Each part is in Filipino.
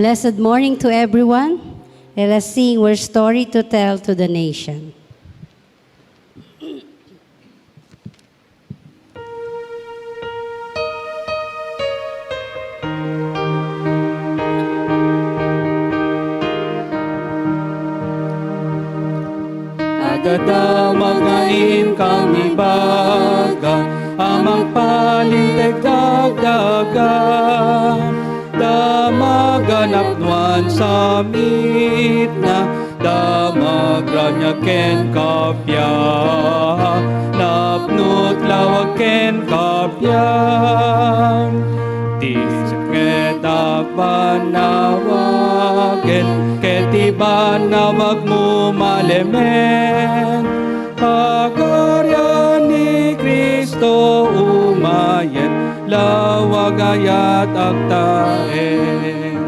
Blessed morning to everyone. Let us sing our story to tell to the nation. Dadamagain kami baga, amang palinteg dagdagan. Damaganap nuan sa mitna, damagranya ken kapya. Napnut lawag ken kapyan. Disket panawagen, ketiban na magmumalemen. Pagaryan ni Kristo umayen, lawag ayat agtaen.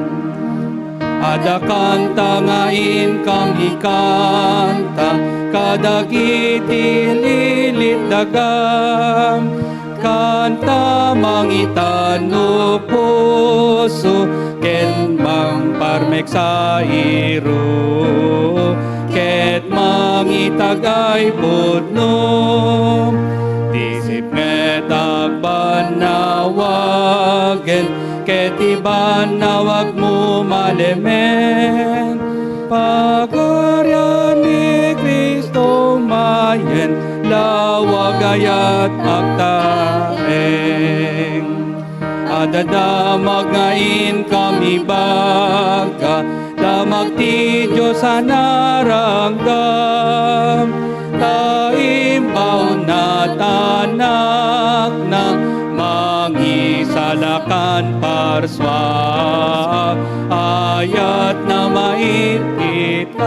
Ada kanta ngain kami kanta, kadagiti lilit dagam. Kanta mangitan no puso, ken mang parmek sa iro, ket mangitagay pudno. Disip ngetag banawagen, ket iban nawag mo malemen. Pagaryan ni Kristo mayen, lawag ayat agtaeng. Adadamag ngain kami baga, damag ti Diyos anaranggam. Taimbaw na tanak na, mangisalakan parswa. Ayat na maintitam,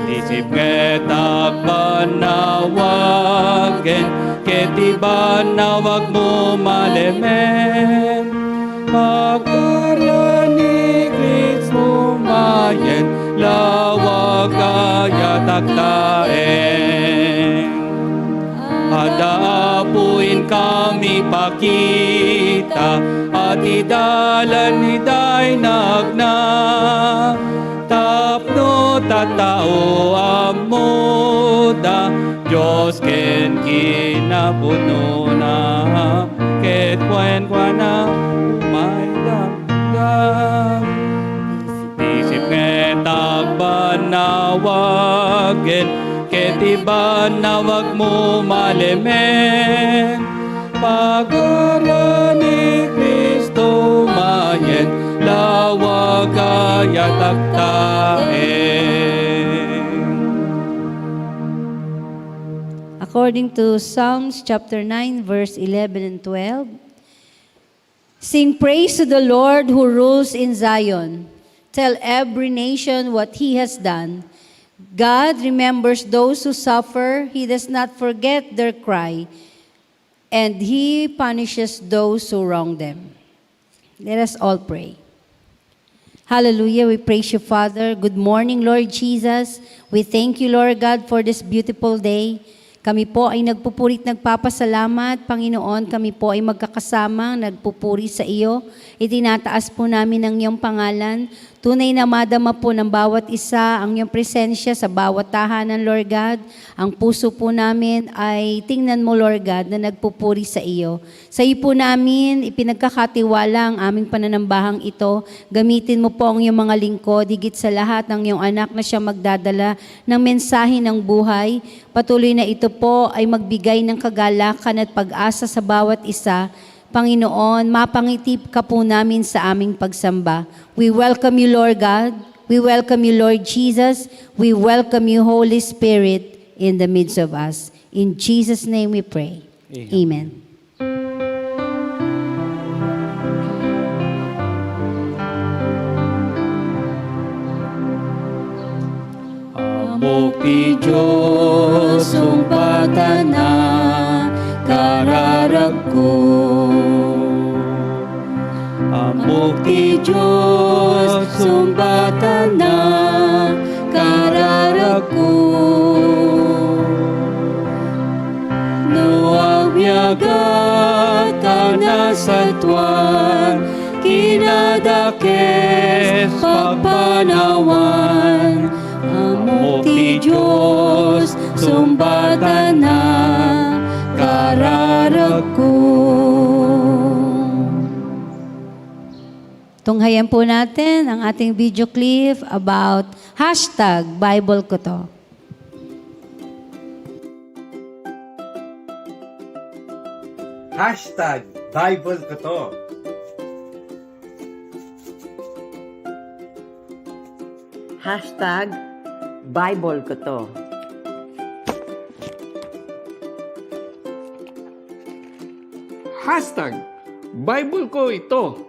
isip ketag panawagen, ketiban nawag mo malemen. Pagaryan ni Kristo mayen, lawag ayat agtaeng. Adaapuin kami pakita, at idalan ni day nagna. Tapno tatao amoda, Diyos ken kinapuno na, ket kwen na umay damdam. Isip ngetag banawagen, ket iban nawag mo malemen. Pagaryan ni Kristo mayen, lawag ayat agtaeng. According to Psalms chapter 9, verse 11 and 12, sing praise to the Lord who rules in Zion. Tell every nation what He has done. God remembers those who suffer. He does not forget their cry, and He punishes those who wrong them. Let us all pray. Hallelujah. We praise you, Father. Good morning, Lord Jesus. We thank you, Lord God, for this beautiful day. Kami po ay nagpupurit, nagpapasalamat. Panginoon, kami po ay magkakasama, nagpupuri sa iyo. Itinataas po namin ang iyong pangalan. Tunay na madama po ng bawat isa ang iyong presensya sa bawat tahanan, Lord God. Ang puso po namin ay tingnan mo, Lord God, na nagpupuri sa iyo. Sa iyo po namin ipinagkakatiwala ang aming pananambahang ito. Gamitin mo po ang iyong mga lingkod, higit sa lahat ng iyong anak na siya magdadala ng mensahe ng buhay. Patuloy na ito po ay magbigay ng kagalakan at pag-asa sa bawat isa. Panginoon, mapangiti ka po namin sa aming pagsamba. We welcome you, Lord God. We welcome you, Lord Jesus. We welcome you, Holy Spirit, in the midst of us. In Jesus' name we pray. Amen. Amok ti Diyos, sumpatan na kararag ko. Amok ti Diyos, sumpatan na kararag ko. No agyaga ka na sa tuwan, kinadake Tunghayan po natin ang ating video clip about hashtag Bible ko to. Hashtag Bible ko to. Hashtag Bible ko to. Hashtag Bible ko ito.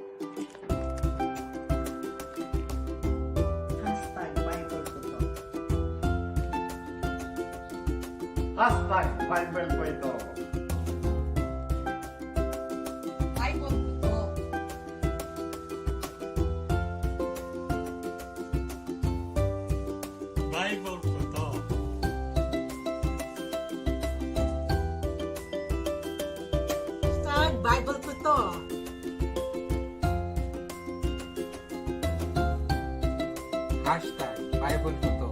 Hashtag Bible ko to. Hashtag Bible ko ito. Bible ko to. Bible ko to. Hashtag Bible ko to. Hashtag Bible ko to.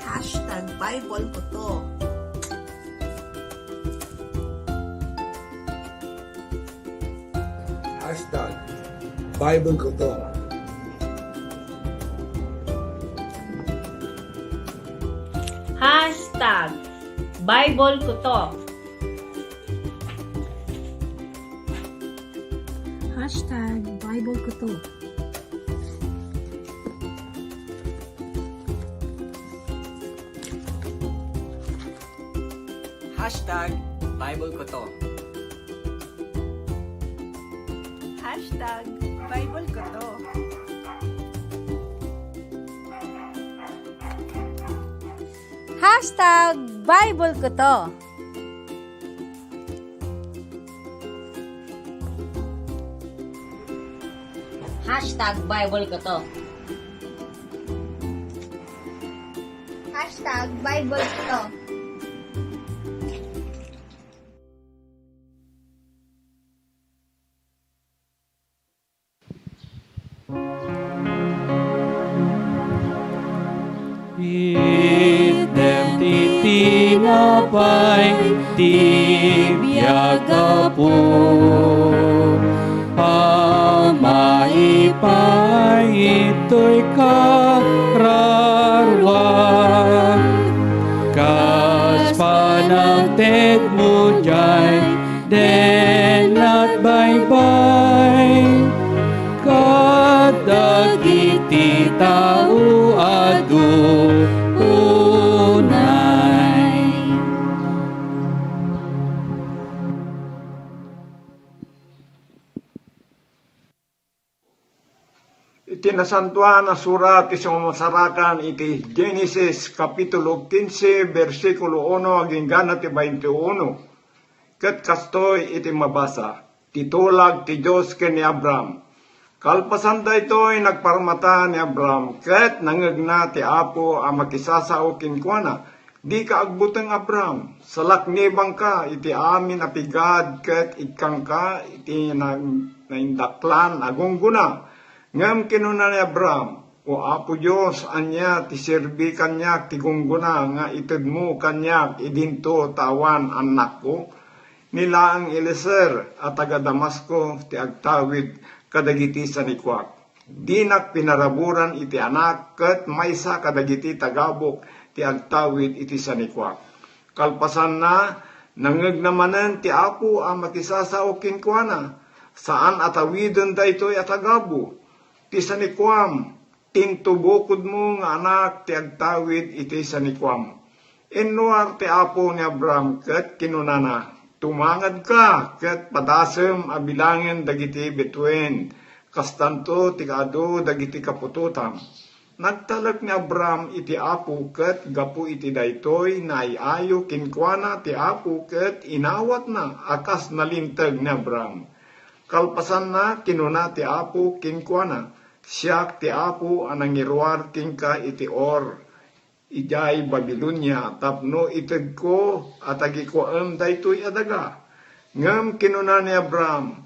Hashtag Bible ko to. Hashtag Bible ko to. Hashtag Bible ko to. Hashtag Bible ko to. Hashtag Bible ko to. Hashtag Bible ko to. Hashtag Bible ko to. Hashtag Bible ko to. Hashtag Bible ko to. Eat them titinapay, tibyaga po. Ama ipay, ito'y kararwa. Kas panagted mo dyan, den at bye-bye. Kadagiti tao adu unay. Itinasantuan na surat ti sumasarakan iti Genesis Kapitulo 15 versikulo 1 aging gana ti 21. Ket kastoy iti mabasa. Titulag ti Diyos ken ni Abraham. Kalpasan da ito'y nagparmata ni Abraham, ket nangagna ti Apo ang makisasao kinkwana. Di ka agbuteng Abraham, salaknibang ka, iti amin apigad, ket ikang ka, iti naindaklan, agungguna. Ngam kinuna ni Abraham, o Apo Diyos, anya, ti sirbi kanyak, ti gungguna, nga ited mo kanyak, idinto tawan anak ko. Nila ang Eliezer at taga Damasco, ti agtawid, kadagiti sanikwak. Dinak pinaraburan iti anak, ket maysa kadagiti tagabok, ti agtawid iti sanikwak. Kalpasan na, nangagnamanen ti Apo ang makisasao kinkwana, saan atawiden da ito'y atagabo. Ti sanikwam, tintubukod mo nga anak, ti agtawid iti sanikwam. Inuar ti Apo ni Abraham, ket kinunana, tumangad ka, ket padasem abilangin dagiti betuen, kastanto ti kaado dagiti kapututam. Nagtalek ni Abraham iti Apo, ket gapu iti daytoy na iayo kinkwana ti Apo, ket inawat na akas nalintag ni Abraham. Kalpasan na kinuna ti Apo kinkwana, siyak ti Apo anang iruar kingka iti or. Ijay Babilonia, tapno ited ko at agi ko daytoy adaga. Ngam kinuna ni Abraham,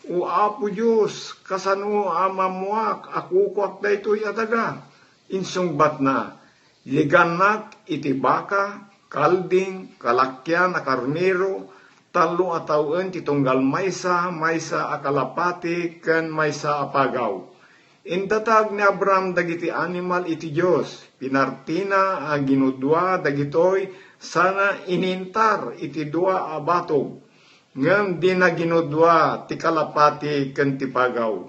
o Apo Diyos, kasano amamuak, ako kuak daytoy adaga. Insungbat na, liganak iti baka, kalding, kalakyan, akarnero, talo atawen ti tunggal maysa, maysa akalapati, ken maysa apagaw. Indatag ni Abraham dagiti animal iti Dios, pinartina a ginudwa dagitoy sana inintar iti dua a batog, ngem di na ginudwa ti kalapati ken ti pagaw.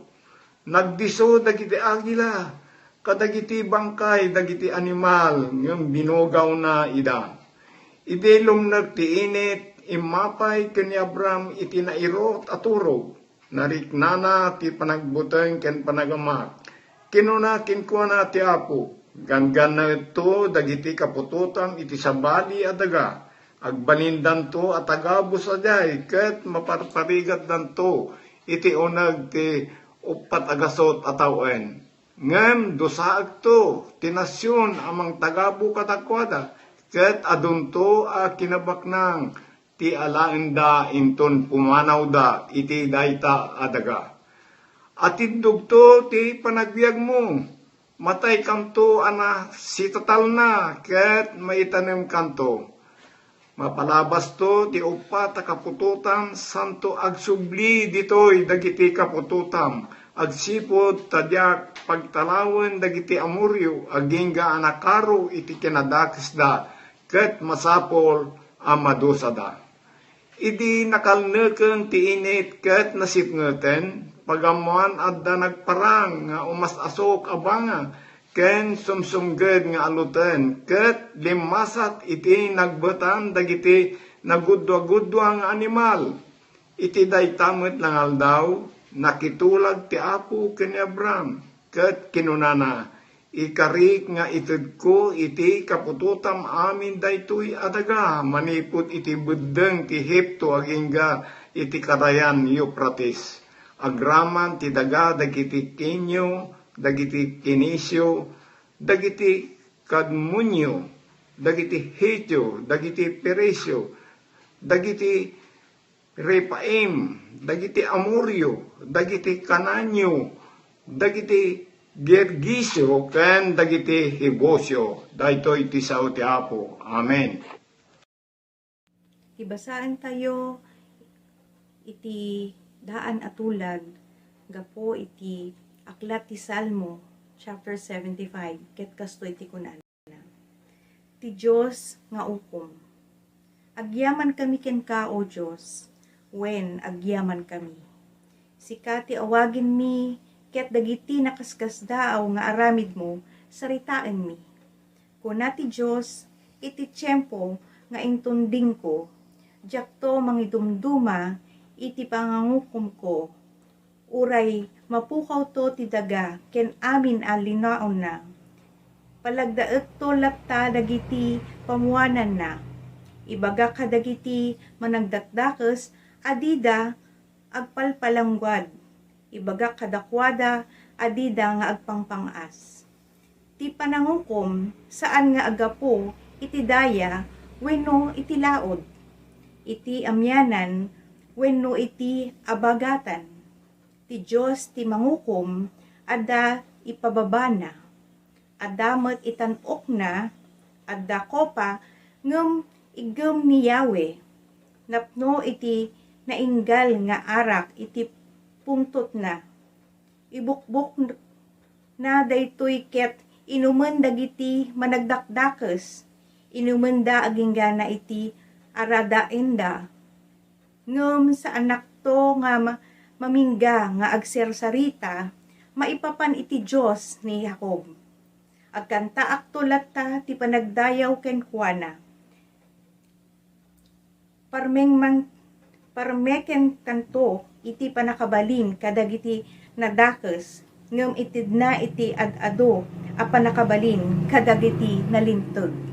Nagdiso dagiti agila, kadagiti bangkay dagiti animal, ngem binugaw na ida. Idelom ti init, imapay ken ni Abraham iti nairot aturog, nariknana ti panagbuteng ken panagamak. Kinuna kinkuna ti Apo, ganggan na ito dagiti kapututam iti sabali adaga, agbalindan to at agabos aday, ket maparparigat danto iti unag ti upat agasot atawen. Ngem dosaag to, tinasyon amang tagabu katakwada, ket adunto a kinabaknang ti alaenda inton pumanaw da iti dayta adaga. Atidog to ti panagbiag mo, matay kanto ana sitatal na, ket maitanem kanto. Mapalabas to ti upat a kapututam, santo agsubli ditoy dagiti kapututam, agsipod tadyak pagtalawen dagiti amuryo, agingga anakaro iti kinadakisda, ket masapol amadusada. Idi nakalneken ti init ket nasipngeten, pagamuan adda nagparang nga umasasok abanga, ken sumsumged nga aluten, ket limasat iti nagbetan dagiti nagudwa-gudwa nga animal. Iti daytamet langal daw, nakitulag ti Apo ken Abraham, ket kinunana, ikarik nga ited ko iti kapututam amin daytoy adaga, manipod iti beddeng ti Hipto agingga iti karayan Euphrates. Agraman ti daga dagiti Kenyo, dagiti Kinisyo, dagiti Kadmunyo, dagiti Hetyo, dagiti Peresyo, dagiti Repaim, dagiti Amoryo, dagiti Kananyo, dagiti Gergisyo, ken dagiti Hibosyo. Daytoy ti sao ti Apo. Amen. Ibasaan tayo iti daan atulag gapo iti aklat ti Salmo chapter 75 ket kasto iti kunana. Ti Dios nga ukom. Agyaman kami ken ka o Dios, wen agyaman kami. Sika ti awagin mi ket dagiti nakaskas daaw nga aramid mo saritaan mi. Kuna ti Dios iti tiyempo nga intunding ko, jakto mangidumduma iti pangangukom ko, uray mapukaw to ti daga, ken amin alinaon na. Palagdaet to lapta dagiti pamuanan na, ibaga kadagiti managdatdakes, adida agpalpalanggwad, ibaga kadakwada, adida nga agpangpangas. Ti panangukom, saan nga agapo, iti daya, wenno iti laod, iti amyanan, wenno iti abagatan. Ti Diyos ti mangukom, adda ipababana, adamet itanok na, adda kopa, ngem igem ni Yahweh, napno iti nainggal nga arak iti pungtot na, ibukbok na daytoy ket inumen dagiti managdakdakes, inumen da aginggana iti aradaenda, ngem sa anak to nga mamingga nga agsersarita, maipapan iti Diyos ni Jacob. Agkanta aktulat ta ti panagdayaw ken Juana. Parmeken kanto iti panakabalin kadagiti nadakes, ngem itid na iti adado a panakabalin kadagiti nalinteg.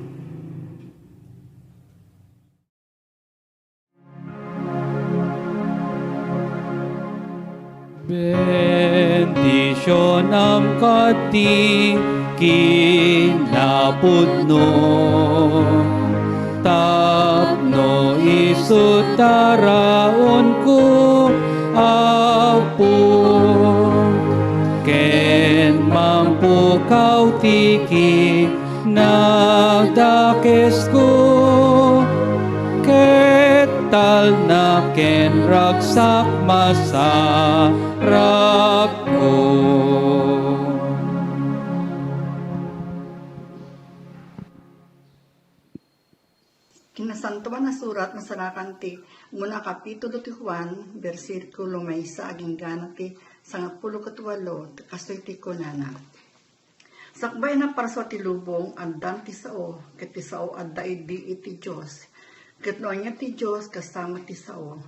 Bendisyon ang kati kinapudno, tapno isutaraon ko Apo, ken mampukaw tiki nagdakes ko. tal na ken ragsak masarap ko. Kinasantuan na surat masarakan ti muna kapitulo ti Juan, versikulo may sa aging gana ti 18 kasoy ti kunana. Sakbay na parso ti lubong addan ti sao, ket ti sao adda idi iti Dios. Ket no anya ti Dios kasama ti sao.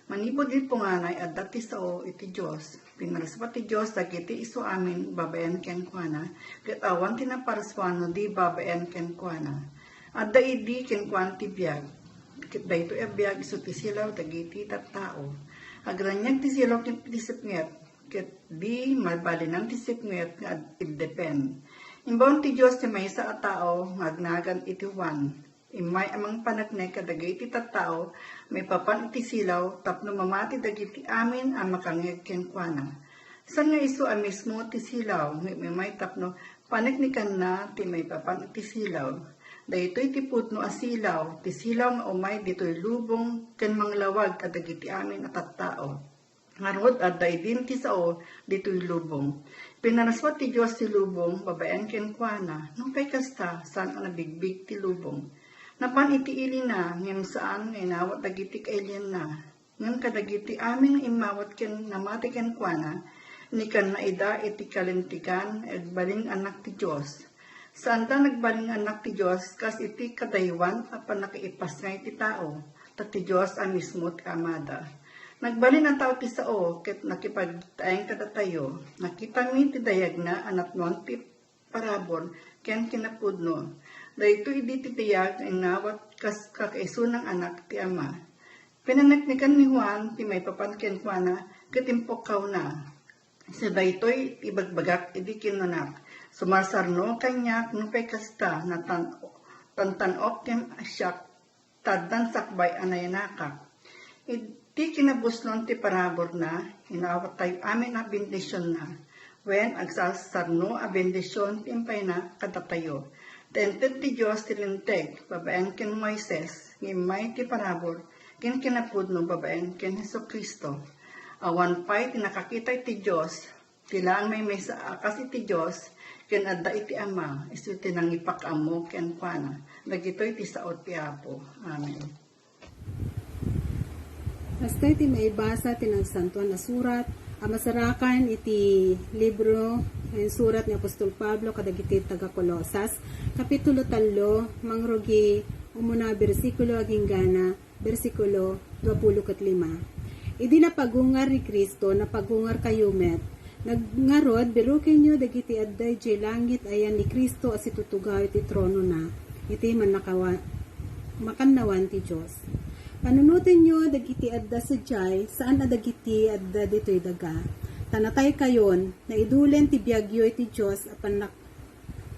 Manipod di punganay adda ti sao iti Dios. Pinaraswa ti Dios dagiti isu amin babayan ken kuana, ket awan ti naparaswano di babayan ken kuana. Adda idi ken kuan ti biag. Ket dayto e biag isu ti silaw dagiti tattao. Agranyag ti silaw ken ti sipnget, ket di malbalinan ti sipnget nga depend. Imbawon ti Dios ti maysa a tao ngagnagan iti Juan. Imay amang panagnek kadagiti tattao may papan iti silaw tapno mamati dagiti amin ang makangeg ken kuana. San nga isu a mismo ti silaw may tapno panagnikan na ti may papan iti silaw. Daytoy ti putno a silaw, ti silaw nga umay ditoy lubong ken manglawag kadagiti amin at tattao. Ngarod adday din ti sao ditoy lubong. Pinaraswa ti Dios ti lubong, babaen ken kuana, nung kay kasta saan ang nabigbig ti lubong. Napan iti ili na, ngem saan nga inawat dagiti kailyan na. Ngem kadagiti amin imawat ken namati ken kuana, ni kan naida iti kalintikan ed baling anak ti Dios. Saan ta nagbaling anak ti Dios kas iti kadaywan apan nakaipas nga iti tao, tat ti Dios ang mismo ti amada. Nagbalin ang tao ti sao, ket nakipagtaeng kadatayo, nakita mi ti dayag na anatnon ti parabor, ken kinapudno. Dayto idi ti tiyag ang nawat kas kakaiso ng anak ti ama. Pinanaknikan ni Juan ti may papan ken kuana, ket impokaw na. Sa daytoy ibagbagak idi kinunak. Sumarsarno kanyak nupay kasta na tantanok ken asyak taddan sakbay anayanaka. Iti kinabusnon ti parabor na, hinawat tayo amin na bendisyon na. When agsasarno a bendisyon timpay na kadatayo. Tented ti Diyos tilinteg, babaen ken Moises, ngimay ti parabor, ken kinapudno babaen ken Hesus Kristo. Awan pa'y tinakakita iti Diyos, tilaan may sa akas iti Diyos, ken adda iti ama, isu tinangipakamo ken kuana. Dagitoy ti saot ti Apo. Amen. Hasta iti maibasa tinagsantuan na surat, masarakan iti libro ng surat ni Apostol Pablo kadagiti taga Colosas, kapitulo 3, mangrugi umuna bersikulo aging gana, bersikulo 25. Idi na pagungar ni Kristo, na pagungar kayo met, nagngarod, birukin nyo dagiti adday jay langit ayan ni Kristo as itutugaw iti trono na, iti makannawan ti Diyos. Panunutin nyo dagiti adda sa jay, saan na dagiti adda dito'y daga. Tanatay kayon, na idulen ti biyagyo iti Diyos,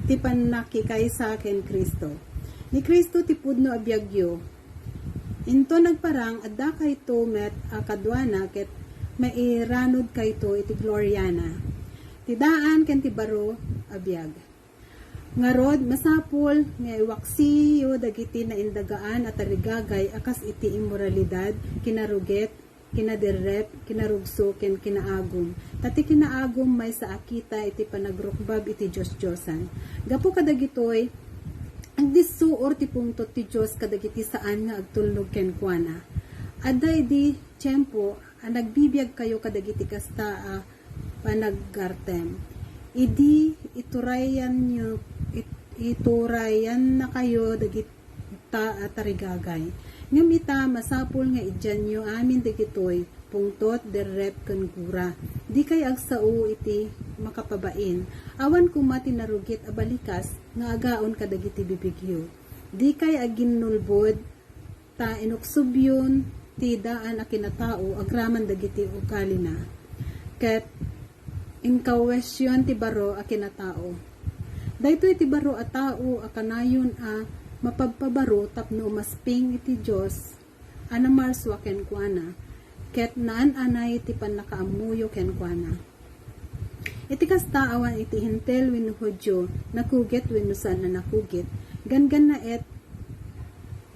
ti panakikay sa akin Kristo. Ni Kristo ti pudno a biyagyo. Into nagparang adda kay to met akadwana ket mairanod kayto iti Gloriana. Tidaan ken ti baro abiyag. Ngarod masapol nga iwaksiyo dagiti na indagaan at arigagay akas iti immoralidad, kinaruget, kinaderrep, kinarugso ken kinaagom. Tati kinaagom may sa akita iti panagrukbab iti Dios-Diosan. Gapu kadagitoy ang disuor ti pungtot ti Dios kadagiti saan nga agtulnog ken kuana. Adda idi tiempo ang nagbibiyag kayo kadagiti kasta panaggartem. Idi iturayan na kayo dagita tarigagay. Ngam ita masapul nga idyan nyo amin dagitoy pungtot derrep ken gura. Di kay agsao iti makapabain. Awan kumati narugit abalikas nga agaon kadagiti bibigyo. Di kay aginnulbod ta inuksubyon ti daan a kinatao agraman dagiti ugali na. Ket inkawesyon ti baro a kinatao. Daytoy ti baro a tao a kanayon a mapagpabaro tapno masping iti Dios anamarswa ken kuana. Ket naan anay ti panakaamuyo ken kuana. Iti kasta awan iti hintel wenno Hudyo nakuget wenno san na nakugit. Gangan na et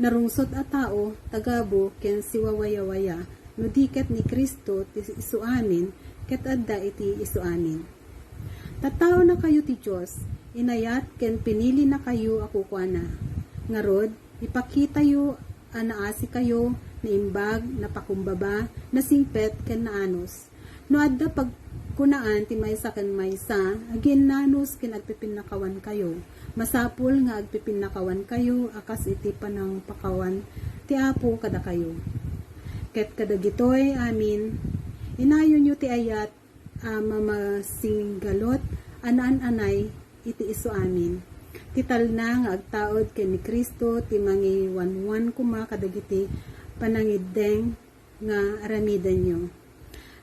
narungsot a tao, tagabo, ken siwawaya-waya, no diket ni Kristo ti isuamin, ket adda iti isuamin. Tattao na kayo ti Diyos, inayat ken pinili na kayo ako kuana. Ngarod, ipakita yo anaasi kayo, naimbag, napakumbaba, nasingpet ken naanos. No adda pagkunaan ti maysa ken maysa, agin nanos ken agpipinakawan kayo. Masapul nga agpipinakawan kayo, akas iti panang pakawan, ti Apo kada kayo. Ket kadagitoy amin, inayon yo ti ayat, mamasinggalot, anaan-anay, iti iso amin. Tital na nga agtaod ken ni Kristo, ti mangiwanwan kuma kadagiti panangideng nga aramiden nyo.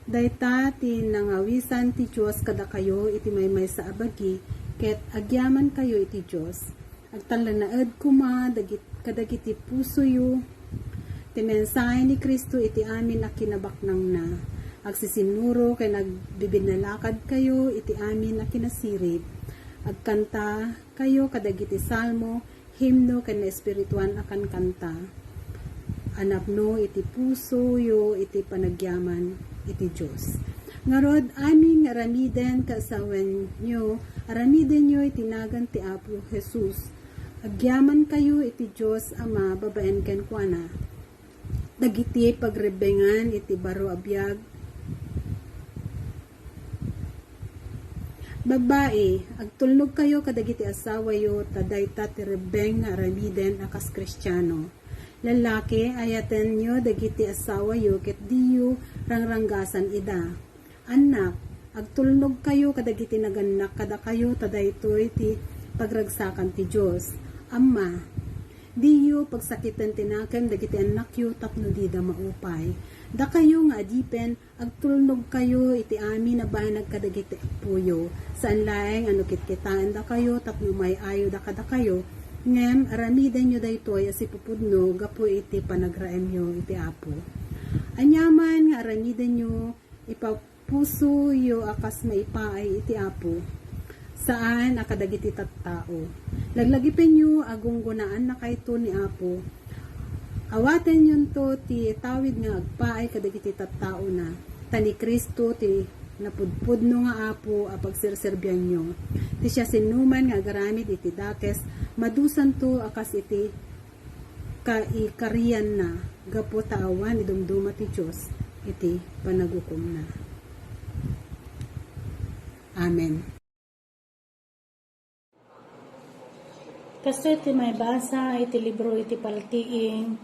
Dayta ti nangawisan ti Diyos kada kayo, iti maymay sa abagi, ket agyaman kayo iti Diyos. Agtalanaed kuma kadagiti puso yu, ti mensahe ni Kristo iti amin a kinabaknang na. Agsisinuro kay nagbibinalakad kayo iti amin a kinasirib. Agkanta kayo kadagiti salmo, himno ken espirituan akan kanta. Anapno iti puso yu iti panagyaman iti Diyos. Ngarod amin aramiden kasawen nyo, aramiden nyo itinagan ti Apo Jesus. Agyaman kayo iti Diyos Ama, babaen ken kuana. Dagiti pagrebengan iti baro abiyag. Babae, agtulnog kayo kadagiti asawa yo, tadayta ti rebeng nga aramiden akas Kristiyano. Lalaki, ayaten nyo dagiti asawa yo, ket diyo rangranggasan ida. Anak, agtulnog kayo kadagiti naganak kada kayo, tadaytoy ti pagragsakan ti Diyos. Ama, diyo pagsakitan tinakem dagiti anak yo, tapno dida maupay. Da kayo nga adipen, agtulnog kayo iti amin na banag kadagiti puyo. Saan laeng ano kitkitaan da kayo, tapno may ayo da kada kayo. Ngem, aramiden nyo daytoy asipupudno, gapo iti panagraem nyo iti Apo. Anyaman nga aramiden nyo, ipapuso yo akas maipaay iti Apo. Saan akadagiti tattao. Laglagipin nyo, agunggunaan na kayto ni Apo. Awaten yun to, ti tawid nga agpaay kadagiti tattao na. Tani Kristo, ti napudpudno nga Apo, apagserserbyan nyo. Ti siya sinuman nga agaramid iti dakes, madusan to akas iti kaikarian na, gapo taawan idumduma ti Diyos, iti panagukom na. Amen. Kasto iti may basa, iti libro iti paltiing,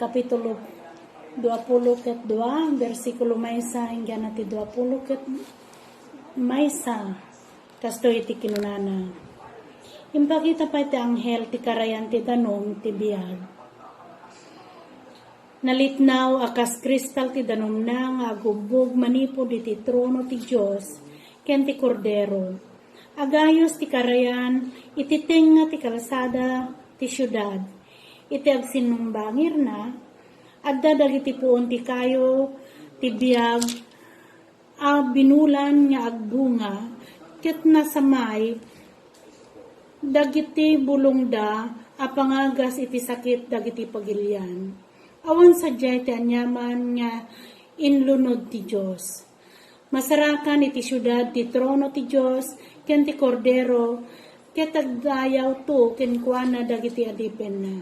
kapitulo 22, versikulo maysa, hinggan iti 20 maysa, kasto iti kinunana. Impakita pa iti anghel ti karayan ti danom ti biyag. Nalitnaw akas kristal ti danom na nga agubog manipod iti trono ti Diyos ken ti kordero. Agayos ti karayan iti tenga ti kalasada ti syudad. Iti agsinumbangir na adda dagiti puon ti kayo ti biyag binulan nga agbunga ket nasamay dagiti bulongda apangagas iti sakit dagiti pagilyan. Awan sadyay ti anyaman nga inlunod ti Diyos. Masarakan iti syudad ti trono ti Diyos ken ti kordero ket agdayaw to ken kuana dagiti adipen na.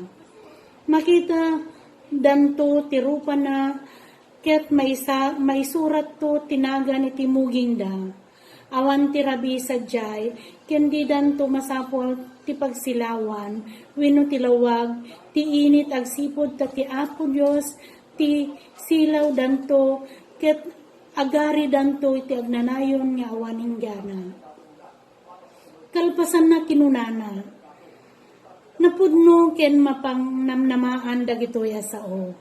Makita danto ti rupa na ket maisurat to tinagan iti muging da. Awan ti rabi sadyay ken di danto masapol ti pagsilawan wenno ti lawag ti init agsipod ta ti Apo Dios ti silaw danto ket agari danto iti agnanayon nga awaning gana. Kalpasan na kinunana. Napudno ken mapangnamnamaan dagitoy asao.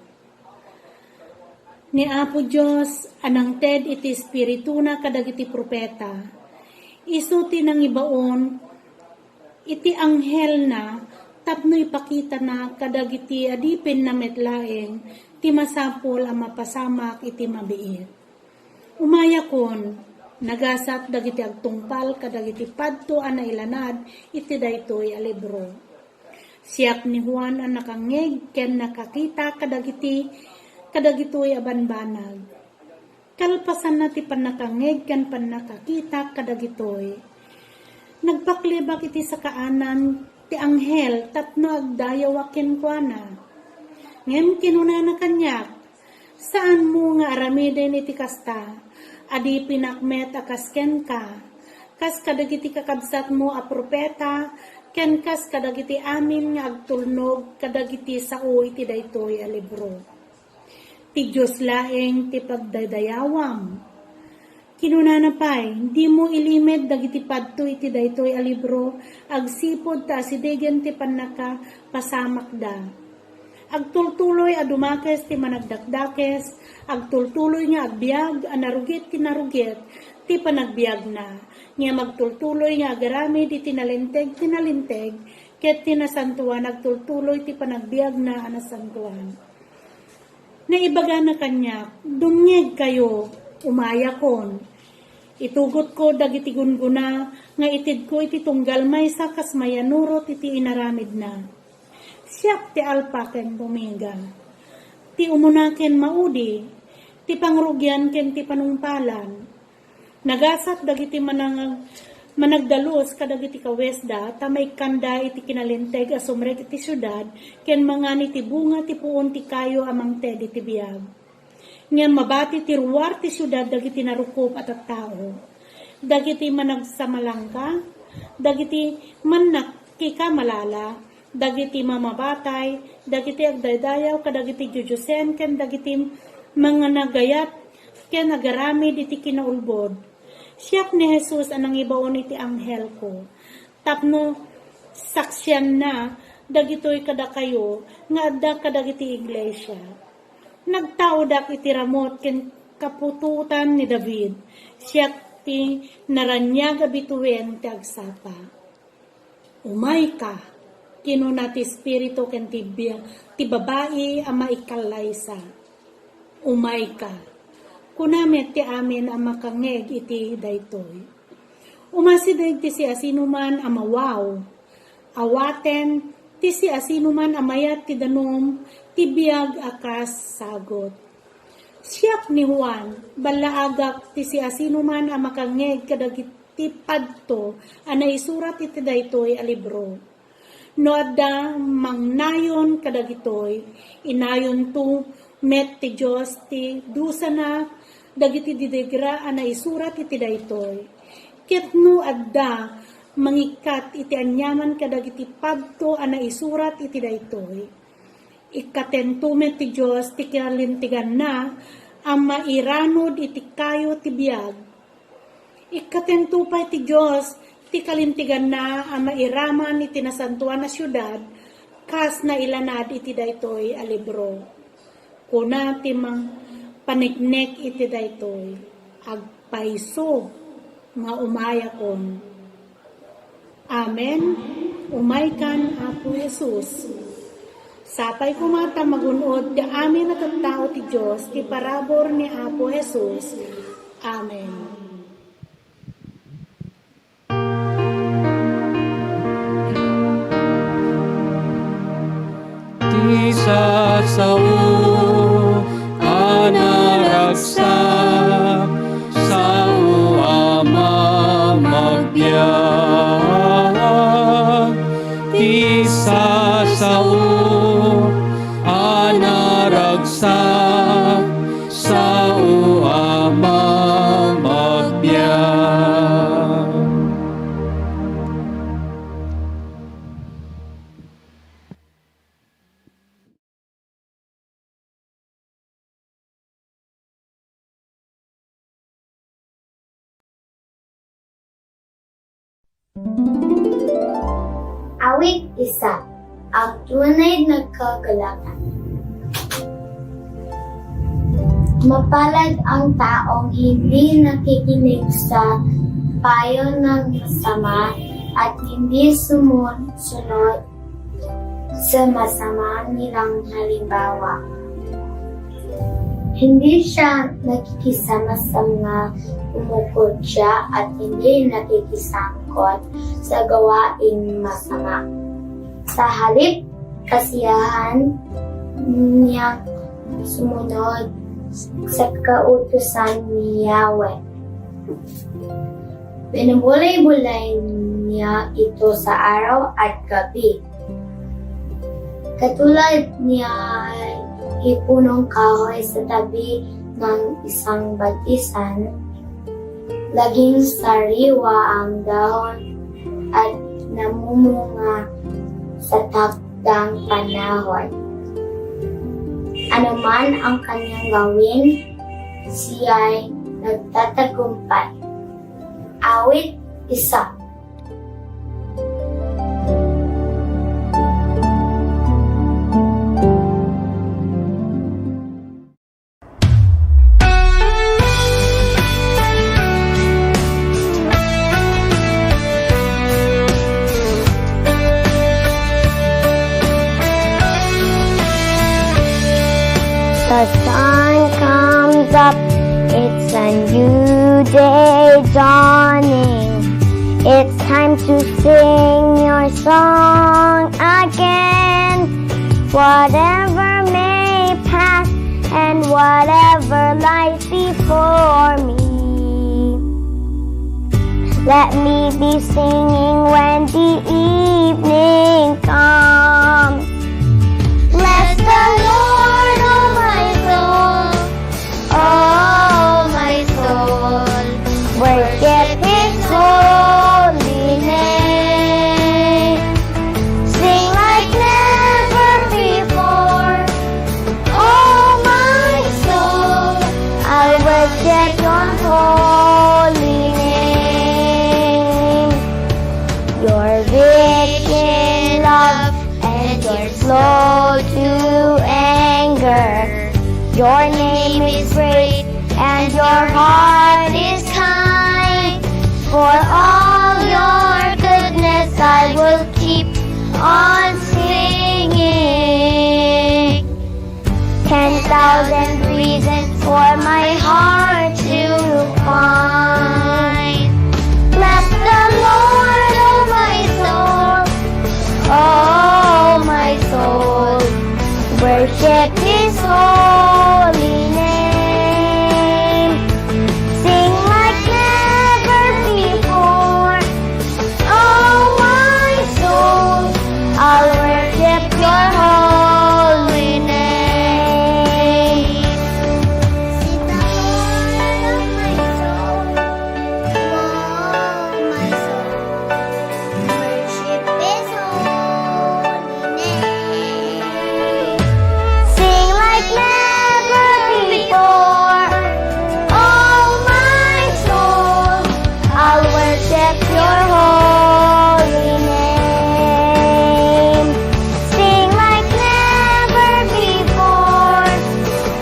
Ni Apo Dios anang ted iti espiritu na kadagiti propeta. Isu ti nang ibaon iti anghel na tapno ipakita na kadagiti adipin na metlaeng ti masapol ang mapasamak iti mabiit. Umayakon nagasat dagiti agtungpal kadagiti padto a nailanad iti daytoy a libro. Siyak ni Juan ang nakangeg ken nakakita kadagitoy abanbanag. Kalpasan na ti panakangeg ken panakakita kadagitoy. Nagpaklibak iti sa kaanan ti anghel tapno agdayaw aken kuana. Ngem kinunana kanyak, saan mo nga aramiden iti kasta, adi pinakmet akasken ka, kas kadagiti kakabsat mo a propeta, ken kas kadagiti amin nga agtulnog kadagiti sao iti daytoy a libro. Ti Diyos laeng ti pagdadayawam. Kinunana pay, di mo ilimed dagiti padto iti daytoy a libro, agsipod ta asidegen ti panaka pasamakda. Agtultuloy a dumakes ti managdakdakes, agtultuloy nga agbiag, anarugit ti narugit, ti panagbiag na. Nga magtultuloy nga agaramid iti tinalinteg, ket tinasantuan, agtultuloy ti panagbiag na anasantuan. Naibaga na kanya, dumngeg kayo, umayakon. Itugot ko dagiti gunguna, nga itid ko iti tunggal maysa kas mayanurot iti inaramid na. Siyak ti alpa ken omega. Ti umunaken maudi, ti pangrugyan ken ti panungpalan. Nagasat dagiti managdalos kadagiti kawesda, tamay kanda iti kinalinteg a sumrek iti syudad, ken mangani ti bunga ti puon ti kayo amang ted iti biyag. Nga mabati ti ruwar ti syudad dagiti narukop at tao. Dagiti managsamalangka, dagiti manakika malala, dagiti mamabatay, dagiti agdaydayaw kadagiti jujusen, ken dagiti mga nagayat, ken agaramid iti kinaulbod. Siyak ni Jesus anang ibaon iti anghel ko. Tapno saksyan na dagitoy kada kayo nga adda kadagiti iglesia. Nagtaudak iti ramot ken kapututan ni David. Siyak ti naranyag abituwen ti agsapa. Umay ka, kinuna ti espiritu ken ti babae ama ikalaysa. Umay ka. Kunamet ti amin ang makangeg iti daytoy. Umasidag ti si asinuman amawaw. Awaten ti si asinuman amayat ti danom ti biag akas sagot. Siyak ni Juan, balaagak ti si asinuman ang makangeg kadagiti padto anay surat iti daytoy a libro. No adda mangnayon kadagitoy, inayon tu met ti Diyos ti dusa na dagiti didegra anay surat iti daytoy. Ketno adda mangikat iti anyaman kadagiti padto anay surat iti daytoy. Ikatentumet ti Diyos ti kinalintigan na ang mairanod iti kayo ti biyag. Ikatentupay ti Diyos ti kalintigan na ang mairaman iti nasantuan na syudad kas na ilanad iti daytoy a libro. Kuna ti mang paniknek iti daytoy, agpaiso nga umayakon. Amen. Umaykan Apo Jesus. Sapay kumata magunod ti amin at tao ti Diyos, ti parabor ni Apo Jesus. Amen. Ti sasao anaragsak sao ama magbiag. Ti sasao anaragsak sao ama magbiag. Awit isa, ang tunay nagkagalakan. Mapalad ang taong hindi nakikinig sa payo ng masama at hindi sumusunod sa masama nilang halimbawa. Hindi siya nakikisama sa mga umukudya at hindi nakikisangkot sa gawaing masama. Sa halip kasiyahan niyang sumunod sa kautusan ni Yahweh. Binubulay-bulay niya ito sa araw at gabi. Katulad niya ay hipunong kahoy sa tabi ng isang batisan, laging sariwa ang dahon at namumunga sa takdang panahon. Ano man ang kanyang gawin, siya'y nagtatagumpay. Awit 1. The sun comes up, it's a new day dawning. It's time to sing your song again. Whatever may pass and whatever lies before me, let me be singing when the evening comes. Bless the Lord, oh my soul, oh my soul, worship His holy name. Sing like never before, oh my soul, I'll worship Your holy name. You're rich in love and You're slow to anger. Your name is great and Your heart is kind. For all Your goodness I will keep on singing. 10,000 reasons for my heart to find. Bless the Lord, oh my soul, oh my soul, worship His holy name. Sing like never before, oh my soul, I'll worship Your holy name. Sing the Lord of my soul, oh my soul, worship His holy name. Sing like never before, oh my soul, I'll worship Your holy name. Sing like never before,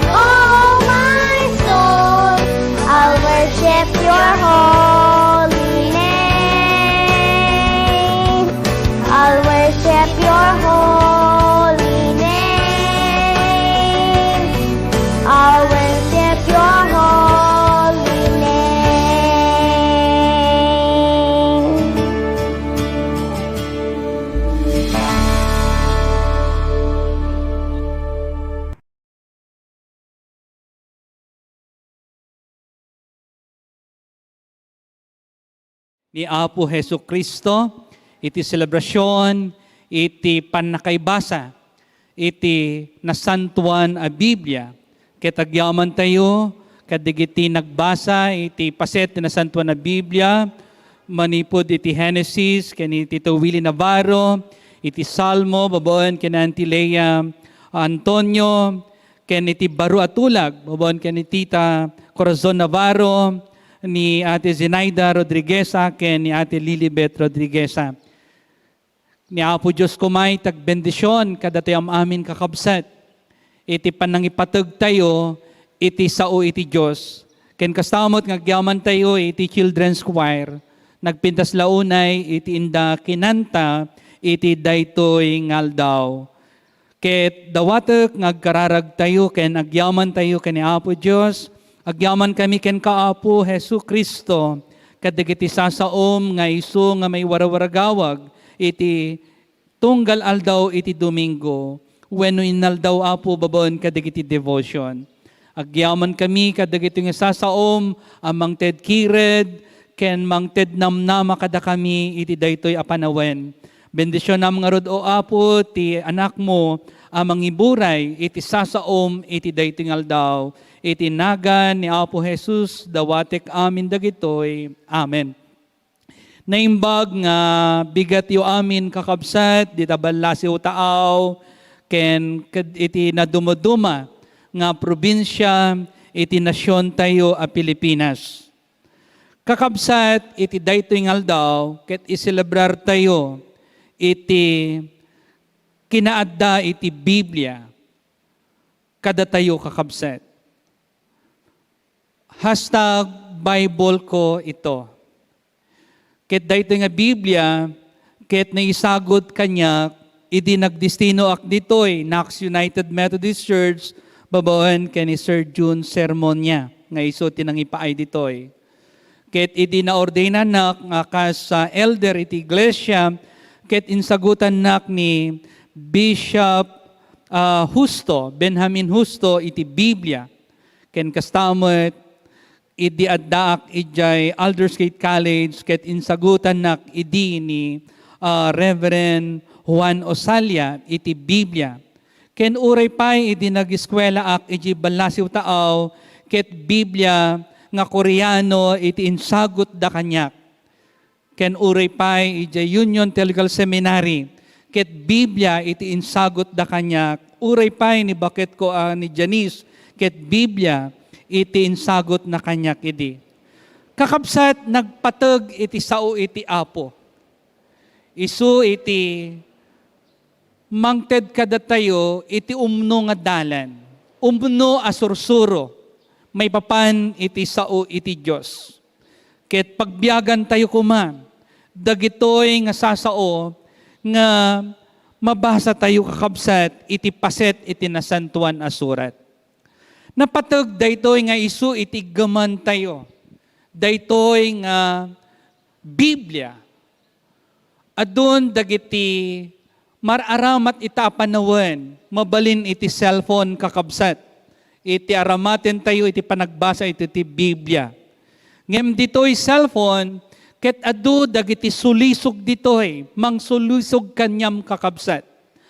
oh my soul, I'll worship Your holy name. I'll worship Your holy name. I'll worship Your holy name. Ni Apo Hesu Kristo, iti selebrasyon, iti panakaibasa, iti nasantuan a Biblia. Ketagyaman tayo, kadigiti nagbasa, iti paset na nasantuan a Biblia, manipod iti Genesis, kani Tito Willie Navarro, iti Salmo, babaon kani Auntie Leia Antonio, kani iti Baru Atulag, babaon kani Tita Corazon Navarro, ni Ate Zenaida Rodrigueza, ken ni Ate Lilibet Rodrigueza. Ni Apo Diyos kumay, tagbendisyon, kada tayo amin kakabsat. Iti panangipatag tayo, iti sao iti Diyos. Ken kastamot ngagyaman tayo, iti children's choir. Nagpintas launay, iti inda kinanta, iti daytoy ngaldaw. Ket dawatek ngagkararag tayo, ken agyaman tayo, ken ni Apo Diyos, agyaman kami ken kaapo Hesu Kristo, kadigiti sasaom nga iso nga may warawaragawag, iti tunggal aldaw iti Domingo, when inaldaw apo babon kadagiti devotion. Agyaman kami kadagiti nga sasaom, amang ted kired, ken mang ted namnama kada kami iti daytoy apanawen. Bendisyon nam nga rod o apo, ti anak mo, amang iburay, iti sasaom, iti daytoy aldaw, iti nagan ni Apo Jesus, dawatek amin dagitoy. Amen. Naimbag nga bigat yu amin kakabsat, di tabalasiw taaw, ken iti nadumoduma nga probinsya, iti nasyon tayo a Pilipinas. Kakabsat, iti daytoy aldaw, ket iselebrar tayo, iti kinaadda iti Biblia, kada tayo kakabsat. Hashtag Bible ko ito. Ket daytoy nga Biblia, ket naisagot kanya, idi nagdestino ak ditoy, Knox United Methodist Church, babawan kani Sir June sermon niya, nga iso tinangipaay ditoy. Ket idi naordainan nak nga kas elder iti iglesia, ket insagutan nak ni Bishop Justo, Benjamin Justo iti Biblia. Ken kastamot, idi addaak ijay Aldersgate College, ket insagutan nak idi ni Reverend Juan Osalia iti Biblia. Ken uray pay idi nag-eskwela ak iti balasiw taaw, ket Biblia nga Koreano iti insagot da kanyak. Ken uray pay iti Union Theological Seminary, ket Biblia iti insagot da kanyak. Uray pay ni bakit ko ni Janice, ket Biblia iti insagot na kanyak idi. Kakabsat, nagpatag iti sao iti Apo. Isu iti mangted kada tayo iti umno nga dalan. Umno asursuro. May papan iti sao iti Diyos. Ket pagbiyagan tayo kuma, dagitoy nga sasao nga mabasa tayo kakabsat iti paset iti nasantuan asurat. Napatag daytoy nga isu iti gaman tayo. Daytoy nga Biblia. Adun dagiti mararamat ita apanawen, mabalin iti cellphone kakabsat. Iti aramaten tayo iti panagbasa iti Biblia. Ngem ditoy cellphone, ket adu dagiti sulisog ditoy, mang sulisog kanyam kakabsat.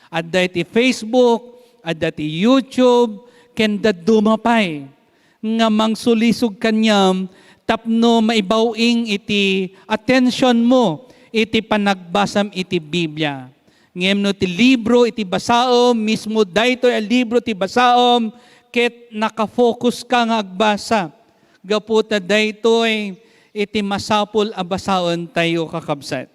Adda iti Facebook, adda iti YouTube, ken dumapay nga mangsulisog kanyam tapno maibawing iti attention mo iti panagbasam iti Biblia. Ngem no ti libro iti basaom, mismo daytoy a libro ti basaom, ket nakafocus ka nga agbasa. Gaputa daytoy iti masapul a basaon tayo kakabsat.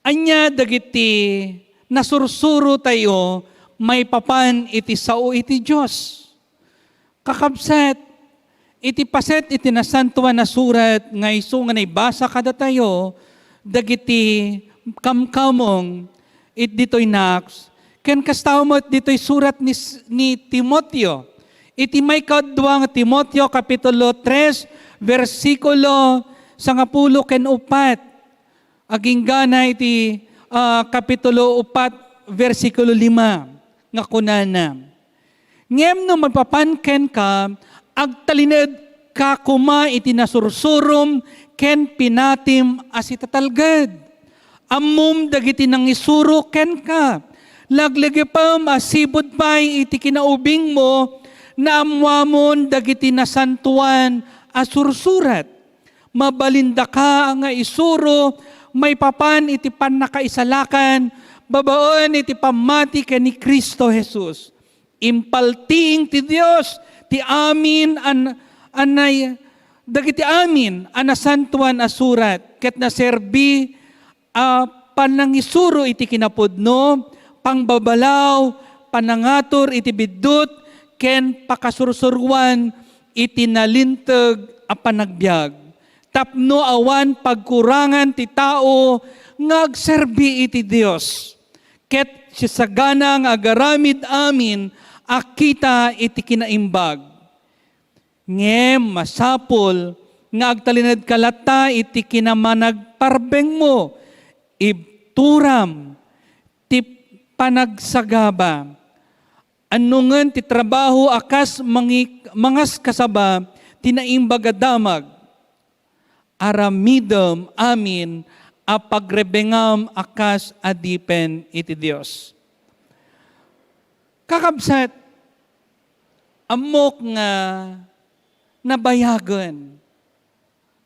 Anya dagiti nasursuro tayo, may papan iti sao iti Diyos. Kakabsat, iti paset iti nasantuan na surat, nga iso nga naibasa kada tayo, dagiti kamkamong, it dito'y naks, ken kastamot dito'y surat ni Timoteo. Iti may kadwa nga Timoteo, Kapitulo 3, versikulo 10 ken 4. Aging gana iti Kapitulo 4, versikulo 5. Nga kunana. Ngem no magpapanken ka, agtalined ka kuma iti nasursurum, ken pinatim as itatalgad. Amum dagiti nang isuro ken ka. Laglagi pa masibod pa iti kinaubing mo, na amwamon dagiti nasantuan asursurat. Mabalinda ka nga isuro, may papan iti panakaisalakan, babaon iti pamati ka ni Kristo Jesus. Impalting ti Dios, ti amin anay, dagiti amin, anasantuan asurat, ket naserbi panangisuro iti kinapudno, pangbabalaw, panangator iti biddut, ken pakasursurwan iti nalintag a panagbiag. Tapno awan pagkurangan ti tao, ngagserbi iti Dios. Ket sisagana nga agaramid amin, akita iti kinaimbag. Ngem masapol, nga agtalinad kalata iti kinamanagparbeng mo, ibturam, panagsagaba. Anungan ti trabaho akas mangas kasaba tinaimbaga damag. Aramidom amin a pagrebengam akas adipen iti Dios. Kakabsat, amok nga nabayagan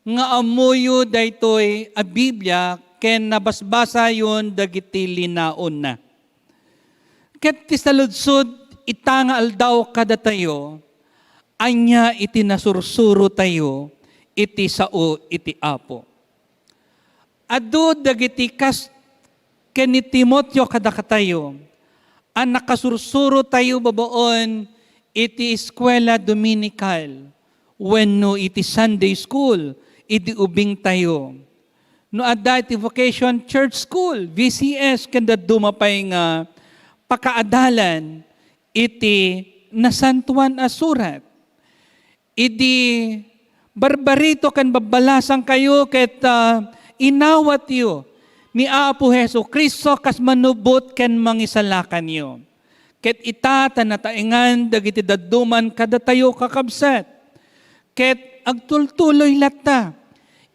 nga amuyo daytoy a Biblia ken nabasbasa yon dagiti linaon na. Ket ti saludsod itanga aldaw kada tayo, anya iti nasursuro tayo, iti sao iti Apo. Adu dagiti kas ken ni Timoteo kada katayo, ang nakasursuro tayo babaon iti eskwela dominical, wenno iti Sunday school, iti ubing tayo. No adda iti vocation church school, VCS, kanda dumapay nga pakaadalan, iti nasantuan a surat. Iti barbarito kan babalasan kayo ket inawat yo ni Apo Heso Kristo kas manubot ken mangisalakan yo. Ket ita tanataengan dagiti dadduman kada tayo kakabsat. Ket agtultuloy latta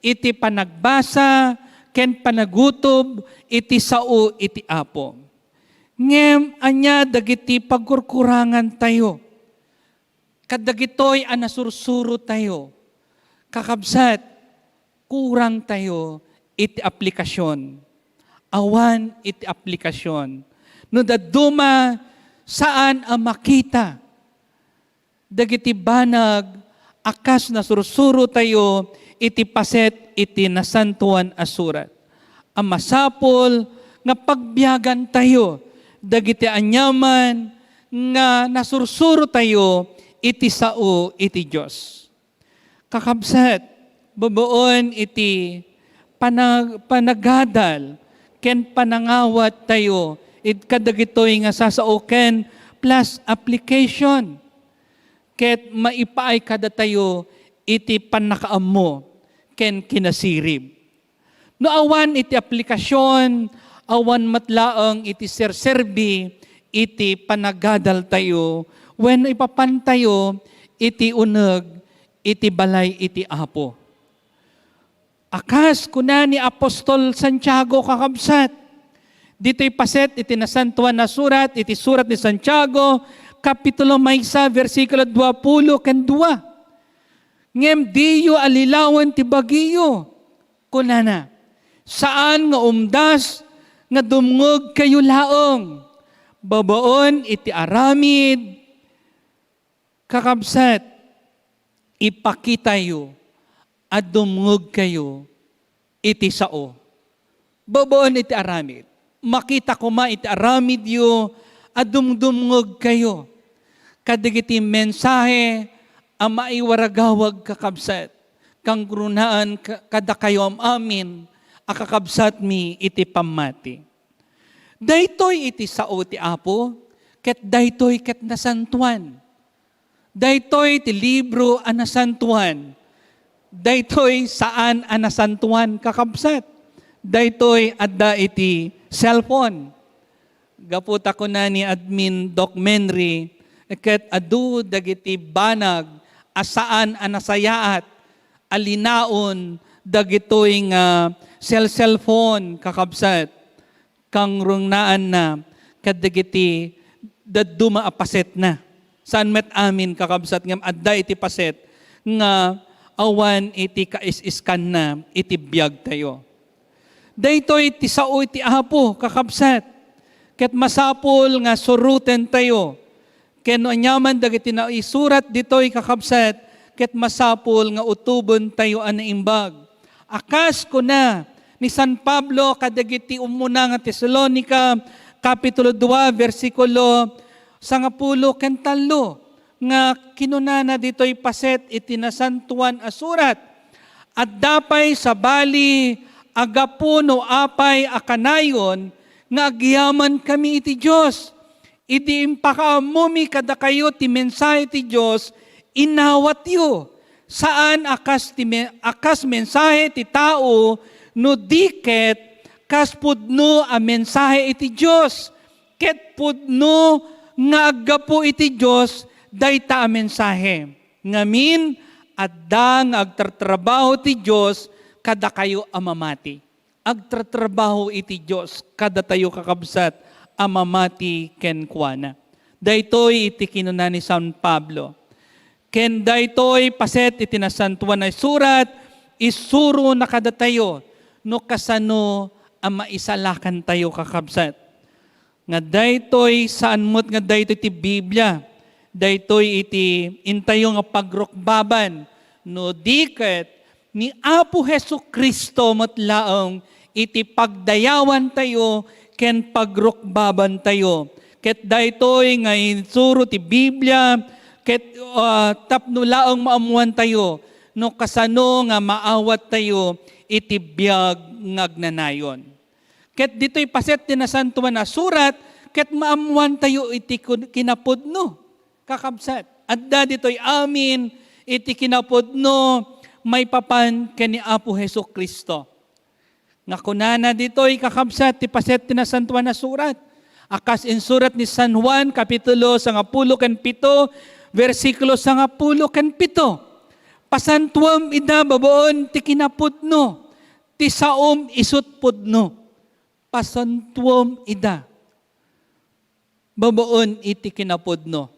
iti panagbasa ken panagutob iti sao iti Apo. Ngem anya dagiti pagkurkurangan tayo. Kadagitoy anasursuro tayo. Kakabsat, kurang tayo iti aplikasyon. Awan iti aplikasyon. No daduma saan ang makita. Dagiti banag akas nasursuro tayo iti paset iti nasantuan asurat. Ang masapol nga pagbiyagan tayo dagiti anyaman nga nasursuro tayo iti sao iti Dios. Kakabsat, babaon iti panagadal ken panangawat tayo it kadagitoy nga sasaoken plus application ket maipaay kada tayo iti panakaammo ken kinasirib. No awan iti aplikasyon, awan matlaang iti serserbi, iti panagadal tayo, when ipapantayo, iti uneg, iti balay, iti Apo. Akas kuna ni Apostol Santiago kakabsat, dito'y paset, iti nasantuan na surat, iti surat ni Santiago, Kapitulo 1, versikulo 20 ken 2. Ngem diyo alilawan ti bagiyo, kunana, saan nga umdas, nga dumngog kayo laong, babaon iti aramid, kakabsat, ipakitayo, at dumngog kayo, iti sao. Babaon iti aramid. Makita ko ma iti aramid yo, at dumdumngog kayo. Kadigiti mensahe, ang maiwaragawag kakabsat, kang grunaan kada kayo am amin, akakabsat mi iti pamati. Daytoy iti sao ti Apo, ket daytoy ket nasantuan. Daytoy ti libro a nasantuan. Daytoy saan a nasantuan kakabsat. Daytoy adda iti cellphone. Gaputa ko na ni Admin Doc Menry, ket adu dagiti banag asaan a nasayaat, alinaon dagitoy nga cellphone kakabsat, kang rungnaan na kadagiti daduma apaset na. Saan met amin kakabsat ngam adda iti paset nga awan iti kais-iskan na iti biyag tayo. Daytoy iti sao iti Apo kakabsat, ket masapol nga suruten tayo. Ken anyaman dagiti na isurat ditoy kakabsat, ket masapol nga utubon tayo anaimbag. Akas ko na ni San Pablo kadagiti umuna nga Tesalonica, Kapitulo 2, versikulo 10 ken 3, nga kinunana ditoy paset iti nasantuan asurat. At dapay sa bali agapuno apay akanayon nga agyaman kami iti Dios. Iti impakaamumi kada kayo ti mensahe ti Dios inawat yo. Saan akas mensahe ti tao no diket kas pudno a mensahe iti Dios. ket pudno nga aggapo iti Dios dayta a mensahe. Ngamin adda nga agtatrabaho ti Dios kada kayo amamati. Agtatrabaho iti Dios kada tayo kakabsat amamati ken kuana. Daytoy iti kinuna ni San Pablo. Ken daytoy paset iti nasantuan na surat isuro na kada tayo no kasano ang maisalakan tayo kakabsat. Nga daytoy saan mo't nga daytoy iti Biblia. Daytoy iti intayo nga pagrukbaban no diket ni Apo Hesu Kristo mo't laong iti pagdayawan tayo ken pagrukbaban tayo. Ket daytoy nga insuro ti Biblia ket tapno laong maamuan tayo no kasano nga maawat tayo iti biag ngagnanayon. Ket dito'y paset tinasantuan na surat, ket maamuan tayo iti kinapudno, kakabsat. Adda dito'y amin, iti kinapudno, may papan ken ni Apo Hesu Kristo. Nga kunana dito'y kakabsat, ti paset tinasantuan na surat. Akas in surat ni San Juan, kapitulo 10 ken 7, versikulo 10 ken 7. Pasantuam ida baboon ti kinapudno, ti saom isut pudno. Pasantuam ida. Baboon iti kinapudno.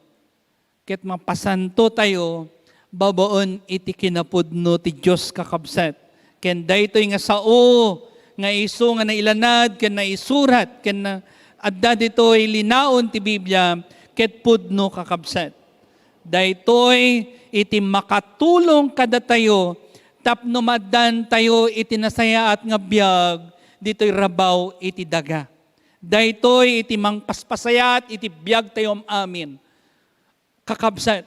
Ket mapasanto tayo, baboon iti kinapudno ti Diyos kakabsat. Ken daytoy nga sao, nga iso nga nailanad, ken naisurat, ken na adda ditoy linaon ti Biblia, ket pudno kakabsat. Daytoy iti makatulong kada tayo, tapno maddan tayo iti nasayaat nga biag, dito'y rabaw iti daga. Daytoy iti mangpaspasayat iti biag tayo amin. Kakabsat.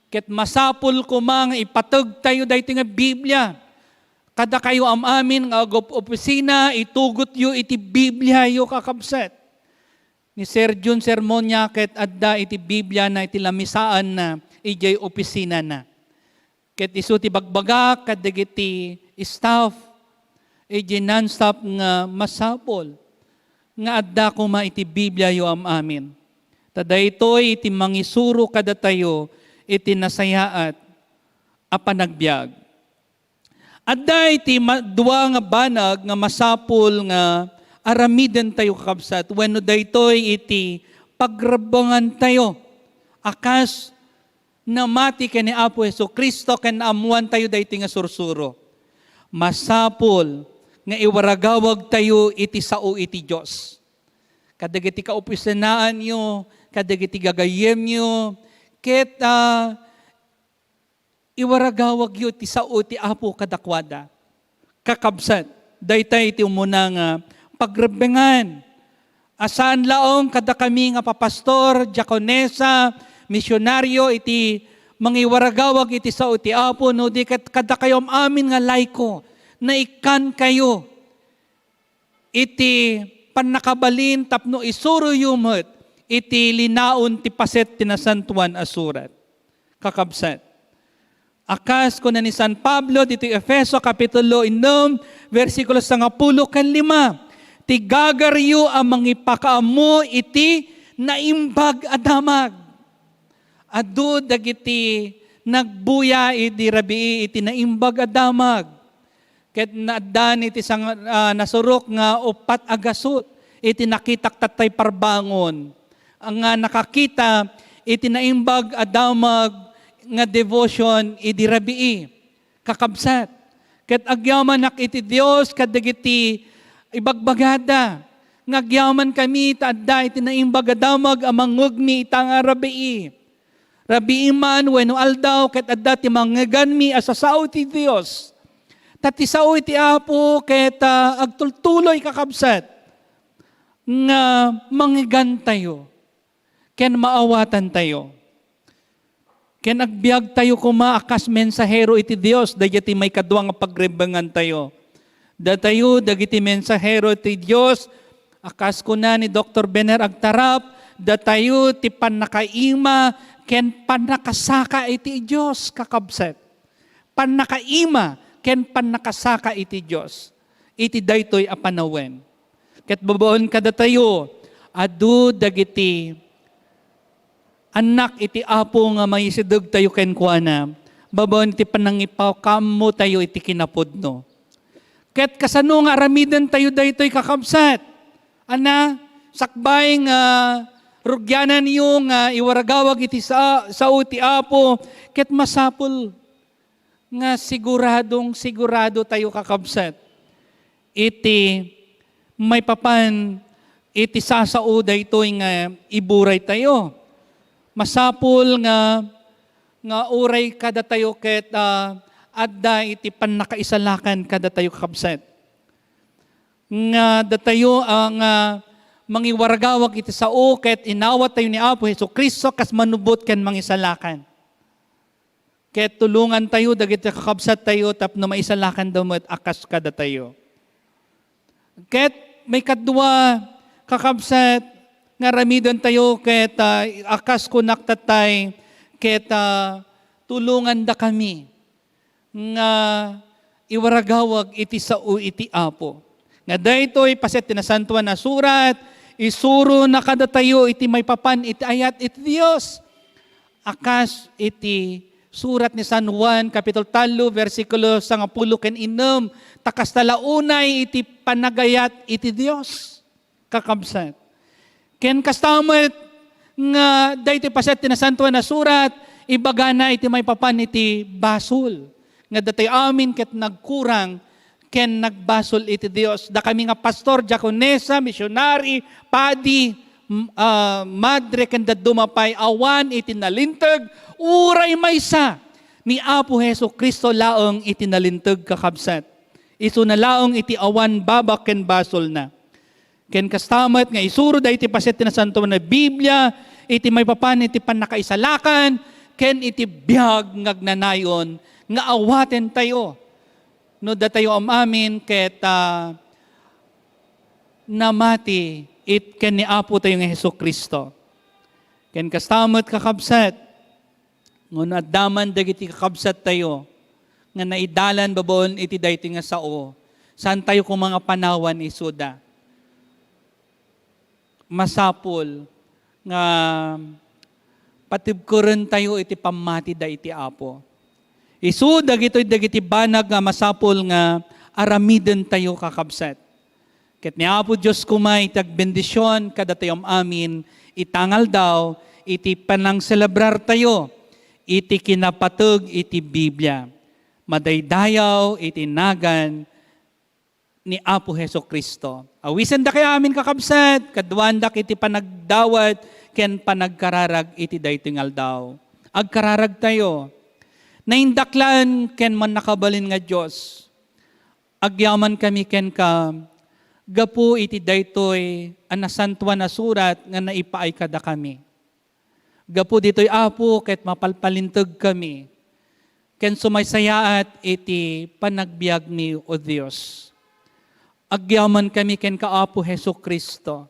Ket masapul ko mang ipatag tayo daytoy nga Biblia. Kada kayo amin nga opisina, itugot yu iti Biblia yu kakabsat. Ni Sir Jun Sermonia ket adda iti Biblia na iti lamisaan na ijay opisina na. Ket isu ti bagbaga kadagiti staff iti non-stop nga masapol nga adda kuma iti Biblia yu amin. Tadaytoy iti mangisuro kada tayo iti nasayaat a panagbiag. Adda iti dua nga banag nga masapol nga aramiden tayo kakabsat wenno daytoy iti pagrabangan tayo akas namati ken ni Apo Hesu Kristo ken amuan tayo daytoy nga sursuro. Masapol nga iwaragawag tayo iti sao iti Diyos. Kadagiti kaopisanaan nyo, kadagiti gagayem nyo, ket iwaragawag yo iti sao iti Apo kadakwada. Kakabsat, daytay iti umuna nga pagrebengan. Asaan laong kada kami nga papastor, diakonesa, misyonaryo, iti mangiwaragawag iti sao iti Apo, no di kada kayom amin nga laiko, na ikan kayo iti panakabalin tapno isuro yumot iti linaon ti paset tinasantuan asurat. Kakabsat. Akas ko na ni San Pablo dito Efeso kapitulo 6 versikulo 10 ken 5. Ti gagaryo ang mangipakaamo iti naimbag adamag. Adu dagiti nagbuya iti rabii iti naimbag adamag. Ket naaddan iti sang nasurok nga upat agasot iti nakitak tatay parbangon. Ang nakakita iti naimbag adamag nga devotion iti rabii. Kakabsat. Ket agyaman iti Dios kadagiti ibagbagada. Ngagyaman kami taadda iti naimbag adamag amang ngugmi itang rabii. Rabii man wenno aldaw ket adda ti mangganmi asasao ti Dios. Tati sao iti Apo ket agtultuloy kakabsat nga manggigan tayo ken maawatan tayo. Ken agbiag tayo kuma akas mensahero iti Dios dagiti may kadwa nga pagrebengan tayo. Datayo dagiti mensahero iti Dios akas kuna ni Dr. Bener agtarap datayo ti panakaima ken panakasaka iti Dios kakabsat. Panakaima ken panakasaka iti Dios. Iti daytoy a panawen. Ket babaon kada tayo adu dagiti anak iti apo nga may sidog tayo ken kuana, babon iti panangipaw kamo tayo iti kinapudno. Ket kasano nga aramidan tayo daytoy kakabsat. Ana, sakbay nga rugyanan niyo nga iwaragawag iti sa uti apo, ket masapul nga sigurado tayo kakabsat. Iti may papan, iti sasauda ito nga iburay tayo. Masapul nga uray kada tayo ket adda iti pannakaisalakan kada tayo kakabsat. Nga datayo ang mangiwaragawag iti sao ket inawat tayo ni Apo Hesukristo kas manubot ken mangisalakan. Ket tulungan tayo dagiti kakabsat tayo tapno maisalakan daw met akas kada tayo. Ket may kadwa kakabsat nga ramidan tayo ket akas kunak tatay ket tulungan da kami nga iwaragawag iti sao iti Apo. Nga daytoy paset tinasantuan na surat, isuro na kada tayo iti may papan iti ayat iti Dios. Akas iti surat ni San Juan, Kapitulo 3, versikulo 10 ken 6, takas talaunay iti panagayat iti Dios. Kakabsat. Ken kastamet nga daytoy paset tinasantuan na surat, ibagana iti may papan iti basol. Nga datay amin ket nagkurang ken nagbasol iti Dios. Da kami nga pastor, diakonesa, misyonary, padi, madre ken dadumapay awan iti nalintag, uray maysa ni Apo Hesukristo laeng iti nalintag kakabsat. Isu na laeng iti awan babak ken basol na. Ken kastamet nga isuro da iti paset na santo na Biblia, iti may papan iti pannakaisalakan, ken iti biag ngagnanayon nga awaten tayo. No datayo amin ket namati it ken ni Apo tayo nga Hesukristo. Ken kastamet kakabsat ngono addaman dagiti kakabsat tayo nga naidalan babon iti daytoy nga sao. Saan tayo kung mga panawan isuda? Masapul nga patibkuren tayo iti pamati da iti Apo. Isu dagiti banag nga masapul nga aramiden tayo kakabsat. Ket ni Apo Dios kumay tagbendisyon kada tayo amin itangal daw iti panang celebrar tayo iti kinapateg iti Biblia. Madaydayaw iti nagan ni Apo Hesukristo. Awisen da kay amin kakabsat kadwan dak iti panagdawat ken panagkararag iti daytoy aldaw. Agkararag tayo. Naindaklan ken man nakabalin nga Dios. Agyaman kami ken ka gapu iti daytoy anasantuan na surat nga naipaay kada kami. Gapu ditoy Apo ket mapalpalinteg kami. Ken sumaysayaat iti panagbiag mi o Dios. Agyaman kami ken ka Apo Hesukristo.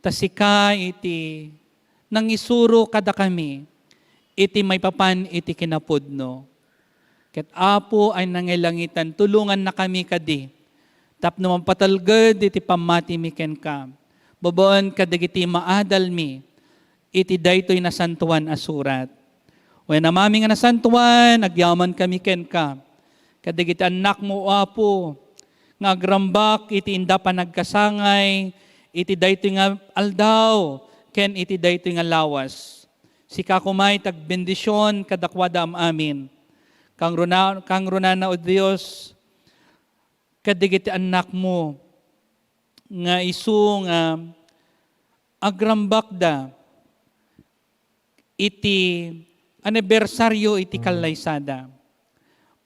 Tasika iti nangisuro kada kami. Iti may papan iti kinapudno. Ket Apo ay nangilangitan, tulungan na kami kadi. Tapno mampatalged iti pamati mi ken ka. Babaen kadagiti maadal mi, iti daytoy nasantuan a surat. Wen amami nga nasantuan, agyaman kami ken ka. Kadagiti anak mo Apo, nga agrambak iti inda panagkasangay, iti daytoy nga aldaw, ken iti daytoy nga lawas. Sika kumay tagbendisyon kadakwada amin. Kang runana o Dios, kadigiti anak mo, nga isu nga agrambakda, iti anibersaryo iti kalaysada.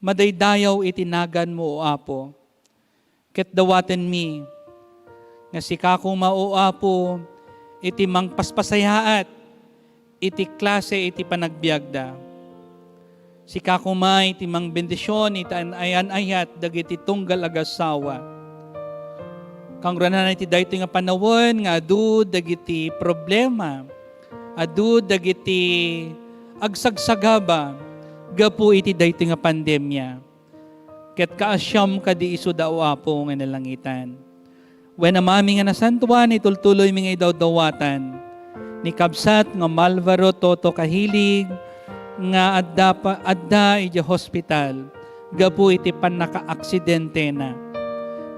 Madaydayaw iti nagan mo o Apo. Ket dawaten mi, nga sika kuma o Apo, iti mangpaspasayaat, iti klase iti panagbiagda. Sika kumay iti mang bendisyon iti ayan-ayat dagiti tunggal agasawa. Kang ranan iti daytoy nga panawon nga adu dagiti problema, adu dagiti agsagsagaba gapu iti daytoy nga pandemya. Ket kaasyam kadi isu dao Apo nga nalangitan. When amami nga nasantuan, itultuloy mi nga idawdawatan. Ni kabsat nga Malvaro Toto Kahilig, nga adda iti hospital. Gapu iti panaka-aksidente na.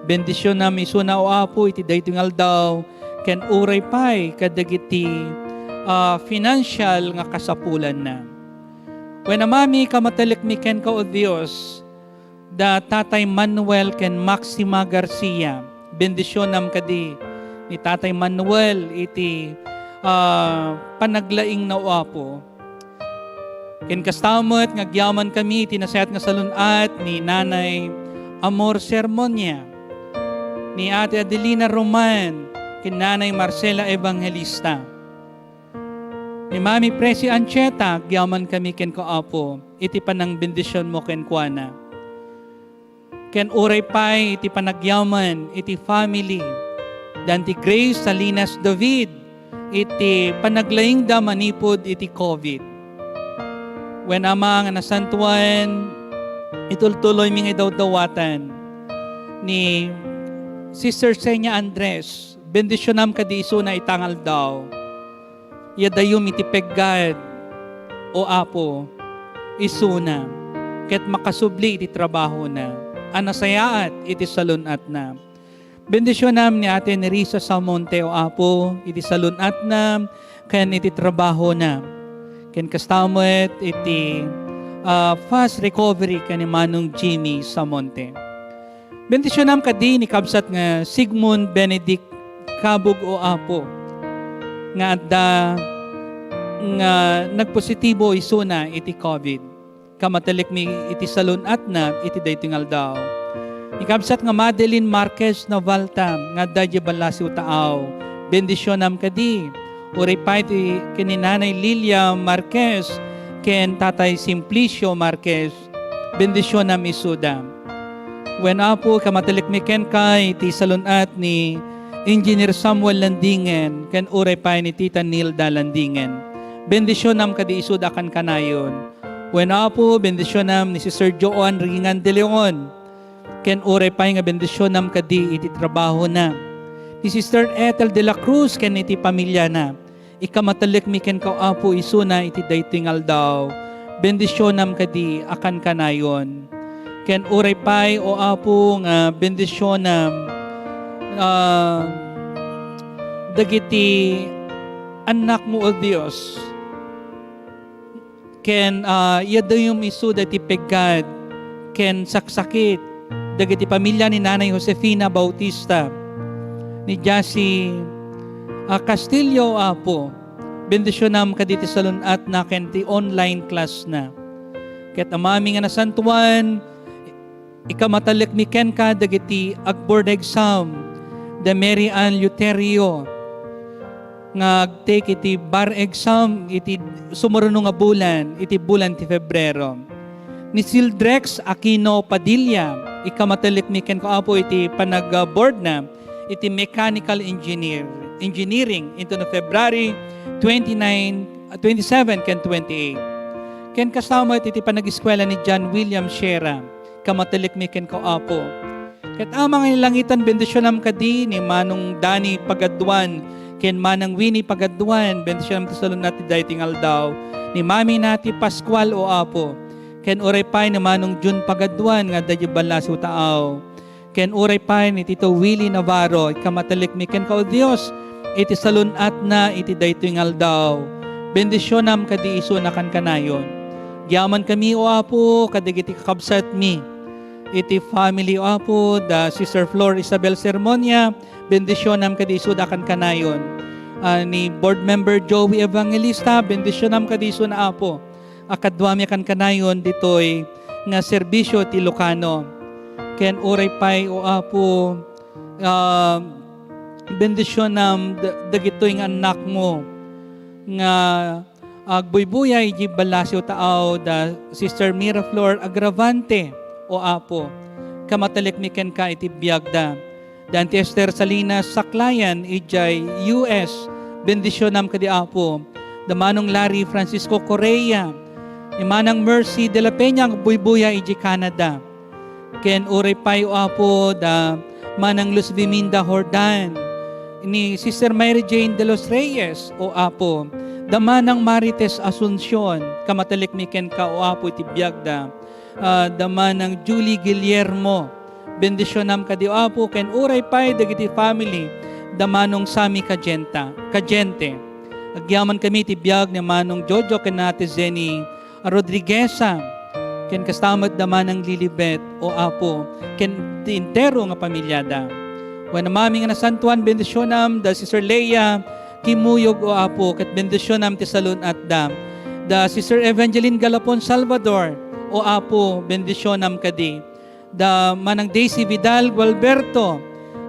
Bendisyon na misuna o apo iti daytoy aldaw, ken uray pay kadagiti financial nga kasapulan na. When amami kamatalikmiken ka o Diyos, da Tatay Manuel ken Maxima Garcia, bendisyon nam kadi ni Tatay Manuel iti panaglaing na uapo. Ken kastamot nga agyaman kami iti nasayat nga salunat ni Nanay Amor Sermonia, ni Ate Adelina Roman, ken Nanay Marcela Evangelista. Ni Mami Presi Ancheta, agyaman kami ken kaapo, iti panang bendisyon mo ken kuana. Ken uray pay iti panagyaman iti family danti Grace Salinas David iti panaglaing da manipod iti COVID. When ama nga nasantuan itultuloy mi nga dawdawatan ni Sister Senya Andres, bendisyon nam kadi iso na itangal daw. Yadayum iti peggad o apo isuna ket makasubli iti trabaho na. Anasayaat iti salunat na. Bendisyon nam ni Ate Nerissa Salmonte o apo iti salunat na ken iti trabaho na. Ken kastamot iti fast recovery ken ni Manong Jimmy Salmonte. Bendisyon nam kadi ni kabsat nga Sigmund Benedict Kabug o apo nga adda nga nagpositibo isuna iti COVID. Kamatalik mi iti salunat na iti daytoy aldaw. Ikabsat nga Madeline Marquez Navalta nga dadya balasi utaaw. Bendisyon nam kadi. Uray pa iti kininanay Lilia Marquez ken Tatay Simplicio Marquez. Bendisyon nam isuda. When apo kamatalik mi ken kay iti salunat ni Engineer Samuel Landingen ken uray pa ni Tita Nilda Landingen. Bendisyon nam kadi isuda kan kanayon. When apo, bendisyon nam ni si Sir Joan Ringan de Leon. Ken uray pay nga bendisyon nam kadi iti trabaho na. Ni Sister Ethel de la Cruz ken iti pamilya na. Ikamatalik mi ken ka apo isuna iti daytoy aldaw. Bendisyon nam kadi akan kanayon. Ken uray pay o apo nga bendisyon nam dagiti anak mo o Dios. Ken yadayum isuda ti peggad ken saksakit dagiti pamilya ni Nanay Josefina Bautista ni Jassy Castillo apo bendisyon nam kaditi salunat na ken ti online class na ket amami nga nasantuan ikamatalik mi ken ka dagiti agboard exam da Mary Ann Luterio nga take iti bar exam iti sumurunong nga bulan iti bulan ti Febrero. Ni Sildrex Aquino Padilla ikamatalik mi ken ko apo iti panag-board na iti mechanical engineering into no February 27 ken 28. Ken kasama iti panag-eskwela ni John William Shera kamatalik mi ken ko apo. Ket amang ilangitan bendisyon nam kadi ni Manong Dani Pagadwan ken Manang Winnie Pagadwan, bendisyon nam ti salunat ti daytoy aldaw, ni Mami Nati Pascual o apo, ken uray pay ni Manong Jun Pagadwan nga dadya balas utaaw, ken uray pay ni Tito Willie Navarro, ikamatalik mi ken ka o Dios, iti salunat na iti daytoy aldaw, bendisyon nam kadi iso na kan kanayon. Giyaman kami o apo, kadigiti kakabsat mi, iti family o apo, da Sister Flor Isabel Sermonia, bendisyon nam kadi iso da kan kanayon. Ni board member Joey Evangelista, bendisyon nam kadi iso na apo. Akadwami kan kanayon ditoy nga serbisyo ti Lucano. Ken uray pay o apo, bendisyon nam dagitoy nga anak mo nga agbuybuyay di balasyo taaw da Sister Miraflor Agravante o apo. Kamatalik mi ken ka iti biagda. Dante Esther Salinas Saklayan, ijay US, bendisyon nam kadi apo. Damanong Larry Francisco Correa, imanang Mercy de la Peña, buybuya ijay Canada. Ken uray pay o apo da manang Luz Viminda Hordan, ni Sister Mary Jane de los Reyes, o Apo, dama ng Marites Asuncion, kamatalikmiken ka, o Apo, itibiyagda, dama ng Julie Guillermo, bendisyonam ka di, o Apo, ken uray pay, dagiti family, dama nung Sami Kajente, agyaman kami tibiyag ni manong Jojo ken Ate Zenny Rodrigueza, ken kastamat dama ng Lilibet, o Apo, ken ti intero nga pamilyada. When mami nga nasantuan, bendisyonam da Sister Leia Kimuyog, o Apo, ket bendisyonam ti salun at da Sister Evangeline Galapon Salvador, o Apo, bendisyonam kadi. Da manang Daisy Vidal Gualberto,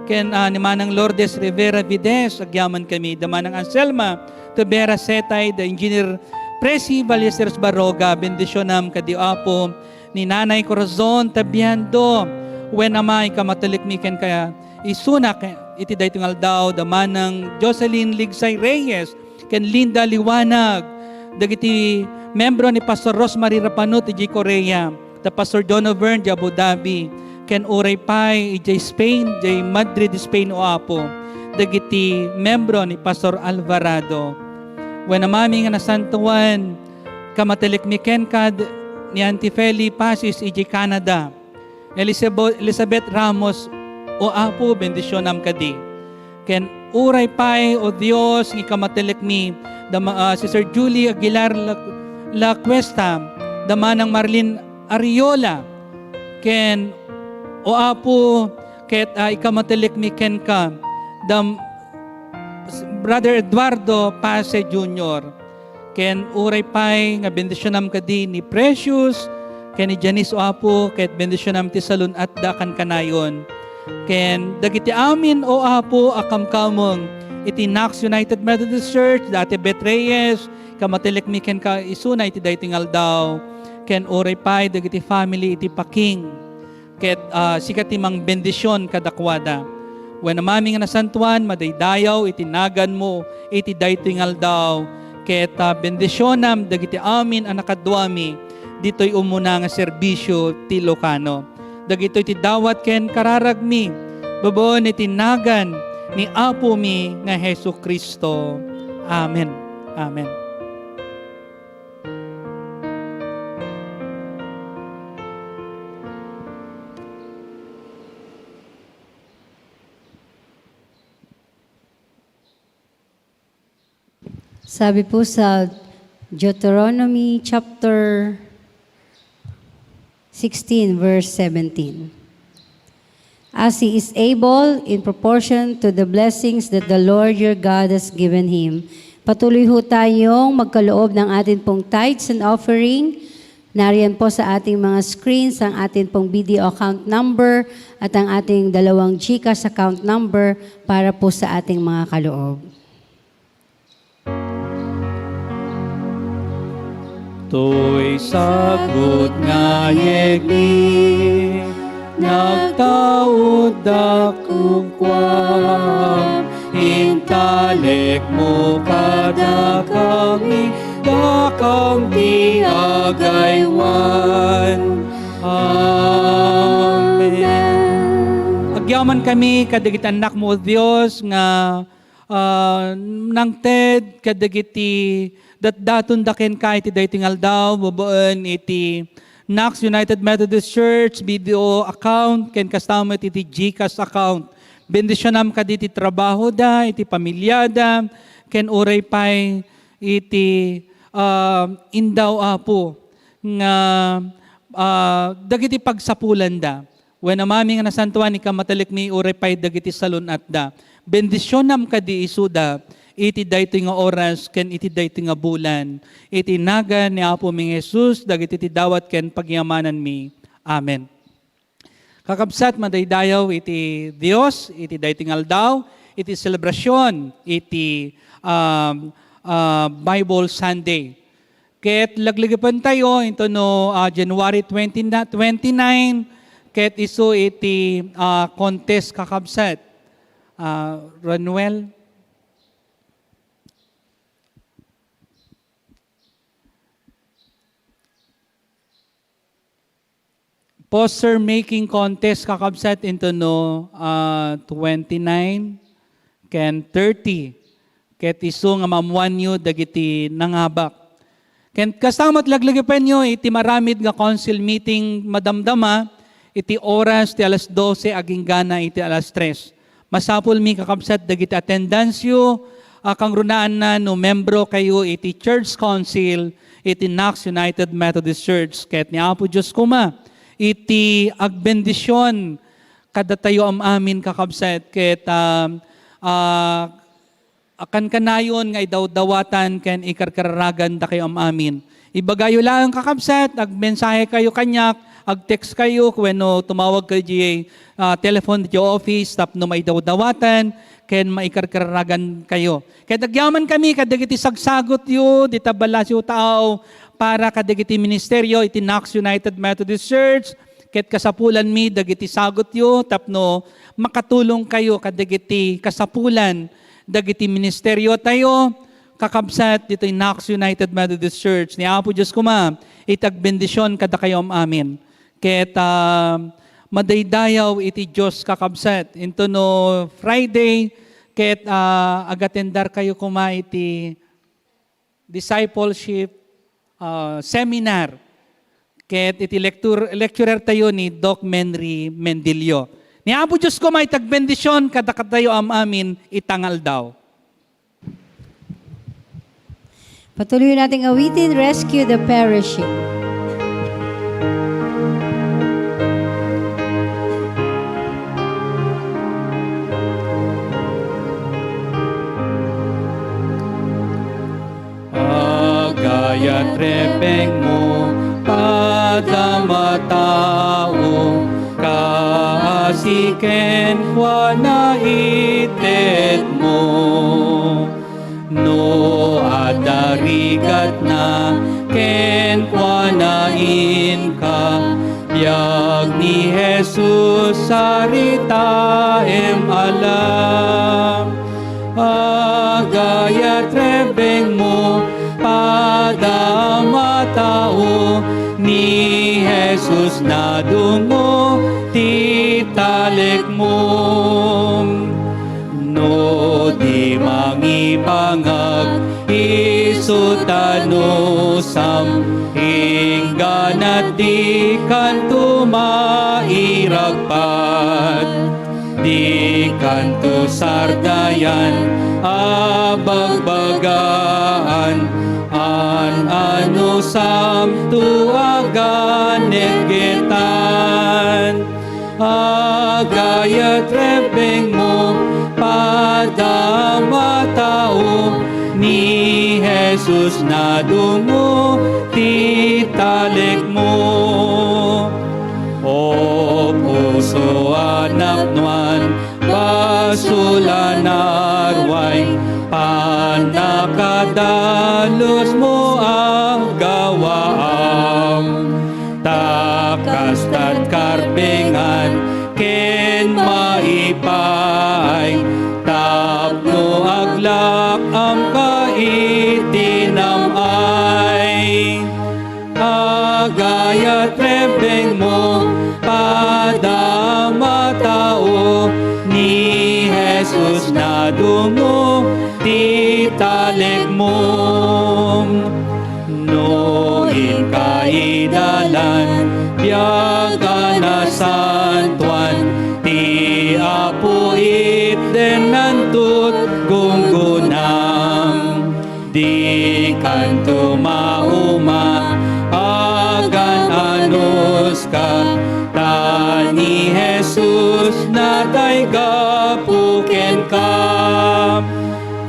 ken ni manang Lourdes Rivera Vides, agyaman kami. Da manang Anselma Tobera Setay, da Engineer Presi Ballesteros Baroga, bendisyonam kadi, o Apo, ni Nanay Corazon Tabiando, when amay kamatalikmiken kaya isunak iti daytong aldaw, da manang Jocelyn Ligsay Reyes, ken Linda Liwanag, dagiti membro ni Pastor Rosemary Rapanut iti Korea, da Pastor John Overn di Abu Dhabi, ken uray pay iti Spain, di Madrid, Spain, o Apo, dagiti membro ni Pastor Alvarado. When amami nga nasantuan, kamatalikmiken kad ni Auntie Feli Pasis iti Canada, Elizabeth Ramos, o Apo, bendisyonam kadi. Ken uray pay, o Dios, ng ikamatelekmi, Sister Julie Aguilar La Cuesta, damanang Marlene Ariola, ken o Apo, ket ikamatelekmi ken ka, Brother Eduardo Pase Jr., ken uray pay, nga bendisyonam kadi ni Precious, ken ni Janice, o Apo, ket bendisyonam ti salun at dakan kanayon. Ken dagiti amin, o Apo, akamkamong iti Knox United Methodist Church, dati Bet Reyes, kamatelekmiken ka isuna iti daytingal daw, ken uray pay dagiti family iti Paking, ket sikati mang bendisyon kadakwada. When amami nga nasantuan, madaydayaw iti nagan mo iti daytingal daw, ket bendisyonam dagiti amin anakadwami ditoy umuna nga serbisyo ti Ilocano. Dagito iti dawat ken kararagmi, babon iti nagan ni Apo mi nga Hesu Kristo. Amen. Amen. Sabi po sa Deuteronomy chapter 16, verse 17. As he is able, in proportion to the blessings that the Lord your God has given him, patuloy ho tayong magkaloob ng atin pong tithes and offering. Nariyan po sa ating mga screens ang atin pong BDO account number at ang ating dalawang GCash account number para po sa ating mga kaloob. To'y sagot nga yegli, nagtaod dakong kwam, intalek mo kada kami, dakang di agaywan. Amen. Agyaman kami kadagiti anak mo, Diyos, nga nangted kadagiti daton daken ka iti daytingal daw, babaen iti Knox United Methodist Church, BDO account, ken kasama iti GCash account. Bendisyonam ka iti trabaho da, iti pamilyada, ken uray pay iti indaw Apo, nga dagiti pagsapulan da. When amami nga nasantuan, ikamatalikmi uray pay dagiti salun at da. Bendisyonam ka di isuda, iti dayto nga oras, ken iti dayto nga bulan, iti nagan ni Apo ming Jesus, dagiti ti dawat ken pagyamanan mi. Amen. Kakabsat madaydayaw iti Dios, iti dayto nga aldaw, iti selebrasyon, iti Bible Sunday. Ket lagligipan tayo into no January 29, ket iso iti contest kakabsat. Ranuel. poster making contest kakabsat into 29 ken 30 ket isu nga mamuan nyo dagiti nangabak. Ken kastamat laglagapan nyo iti maramid nga council meeting madamdama iti oras ti alas 12 aging gana iti alas 3. Masapul mi kakabsat dagiti attendance yu kang runaan na no membro kayo iti church council iti Knox United Methodist Church ket ni Apo Dios kuma iti agbendisyon kada tayo amin kakabsat ket akan kanayon nga idawdawatan ken ikarkaragan da kayo amin. Ibagayo lang kakabsat, agmensahe kayo kanyak, ag-text kayo wenno tumawag kayo di telephone di office tapno may dawdawatan ken maikarkaragan kayo. Kaya dagyaman kami kadagiti sagsagot yu di tabalas yu tao para kadagiti ministeryo iti Knox United Methodist Church ket kasapulan mi dagiti sagot yu tapno makatulong kayo kadagiti kasapulan dagiti ministeryo tayo kakabsat dito in Knox United Methodist Church. Ni Apo Diyos kuma, itagbendisyon kada kayo amin. Ket madaydayaw iti Diyos kakabsat. Into no Friday, ket agatendar kayo kuma iti discipleship seminar. Ket iti lecturer tayo ni Doc Menry Mendilio. Ni Apo Diyos kuma, itagbendisyon kada katayo amin itangal daw. Patuloy nating awitin, Rescue the Perishing. Agayat repeng mo, padamatao, kaasiken wana itet mo. No adarigat na ken kwanain ka biag ni Jesus sarita alam agayat rebeng mo padamatao ni Jesus na dungo titalik mo no di mangipangag isutano sam hingganat di kanto mairagpat di kanto sardayan abagbagaan ano sam tuagan etgetan agayat rebeng mo padamatao ni Jesus na dungo titalik mo. O puso anak nuan basulanarway panakadalos mo ang gawaam takas tat karbengan ken maipay tapno aglak am kaitinamay agayat rebeng mo padamatao ni Jesus na dungo titalik mo no ikaidalan biyaga na santuan ti apo iten nantut gunggunam di kanto mauma agan anus ka tani Jesus na tay gapuken ka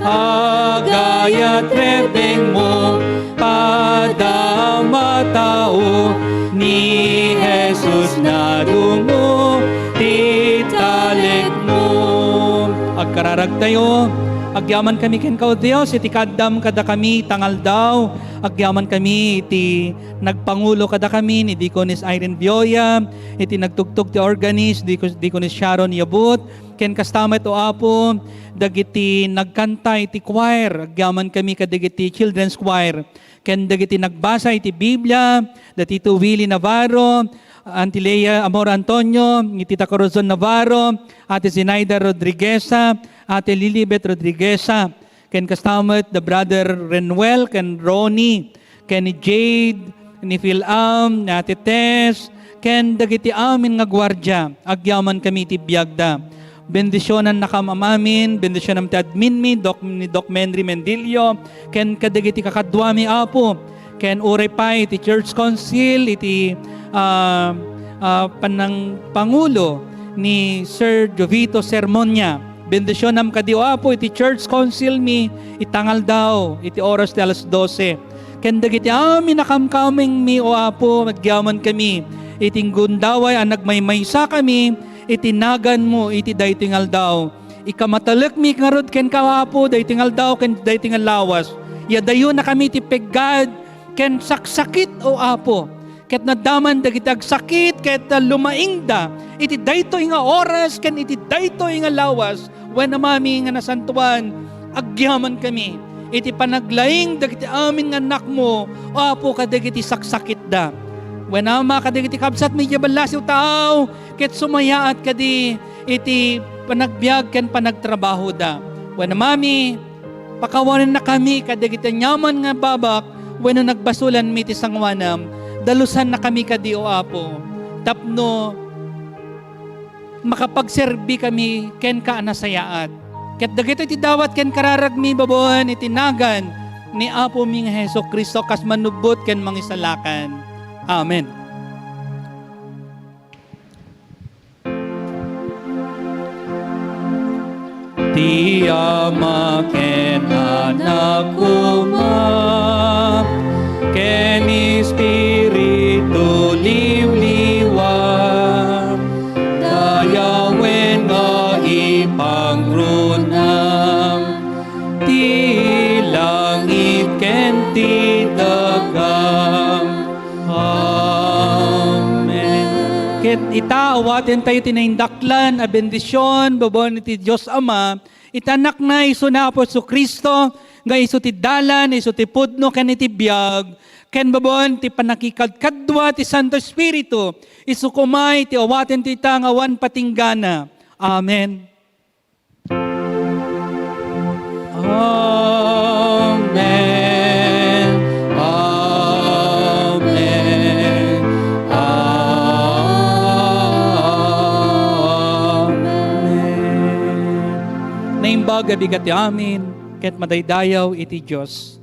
agayat rebeng mo padamatao ni Jesus na dungo titalik mo agkararag tayo agyaman kami ken kao Dios iti kaddam kada kami tangal daw agyaman kami iti nagpangulo kada kami ni Deaconess Irene Bioya iti nagtugtog ti organist Deaconess Sharon Yabut ken kastama ito apo dagiti nagkanta iti choir agyaman kami kadagiti children's choir ken dagiti nagbasa iti Biblia datito Willie Navarro Antilea Amor Antonio, ni Tita Corazon Navarro, Ate Zinaida Rodrigueza, Ate Lilibet Rodrigueza, ken kastamet the brother Renuel, ken Ronnie, ken ni Jade, ni Philam, ni Ate Tess, ken dagiti amin nga gwardya, agyaman kami ti biyagda. Bendisyonan na kamamamin, bendisyonan ti admin mi, ni Doc Menry Mendilio, ken kadagiti kakadwami apo, ken uray pa iti Church Council, iti panang Pangulo ni Sir Jovito Sermonia. Bendisyonam kadi apo iti Church Council mi, itangal daw, iti oras ti alas 12. Ken dagiti amin nakamkaming mi o apo, magyaman kami, iting gundaway ang nagmaymaysa kami, itinagan mo, iti daytingal daw. Ikamatalek mi ngarod ken kawapo, daytingal daw, ken daytingal lawas. Yadayo na kami ti peggad, ken saksakit o apo. Ket nadaman dagiti agsakit, ket lumaingda, iti daytoy nga oras, ken iti daytoy nga lawas, when mami nga nasantuan, agyaman kami. Iti panaglaing dagiti amin nga anak mo, o apo kadagiti saksakit da. When ama kadagiti kabsat mi yabalasiw tao, ket sumayaat kadi iti panagbiag ken panagtrabaho da. When mami pakawanan na kami kadagiti nyaman nga babak, when nagbasulan mi ti sangwanam, dalusan na kami kadi o apo. Tapno makapagserbi kami ken ka anasayaat. Ket dagiti ti dawat ken kararagmi babon itinagan ni apo mi nga Hesus Kristo kas manubot ken mangisalakan. Amen. Ti ama ken anak kuma, ken Espiritu liwliwa, dayawen nga ipangrunam, ti langit ken ti dagam. Amen. Ket ita awaten tayo tinaindaklan a bendisyon babon iti Dios Ama, itanak na isu na po su Kristo, nga isu ti dalan, isu ti pudno ken iti biag, ken babon ti panakikadkadwa ti Santo Espiritu, isu kumay ti awaten ti ita nga awan patinggana. Amen. Amen. Naimbag abigat ti amin, ket madaydayaw iti Diyos.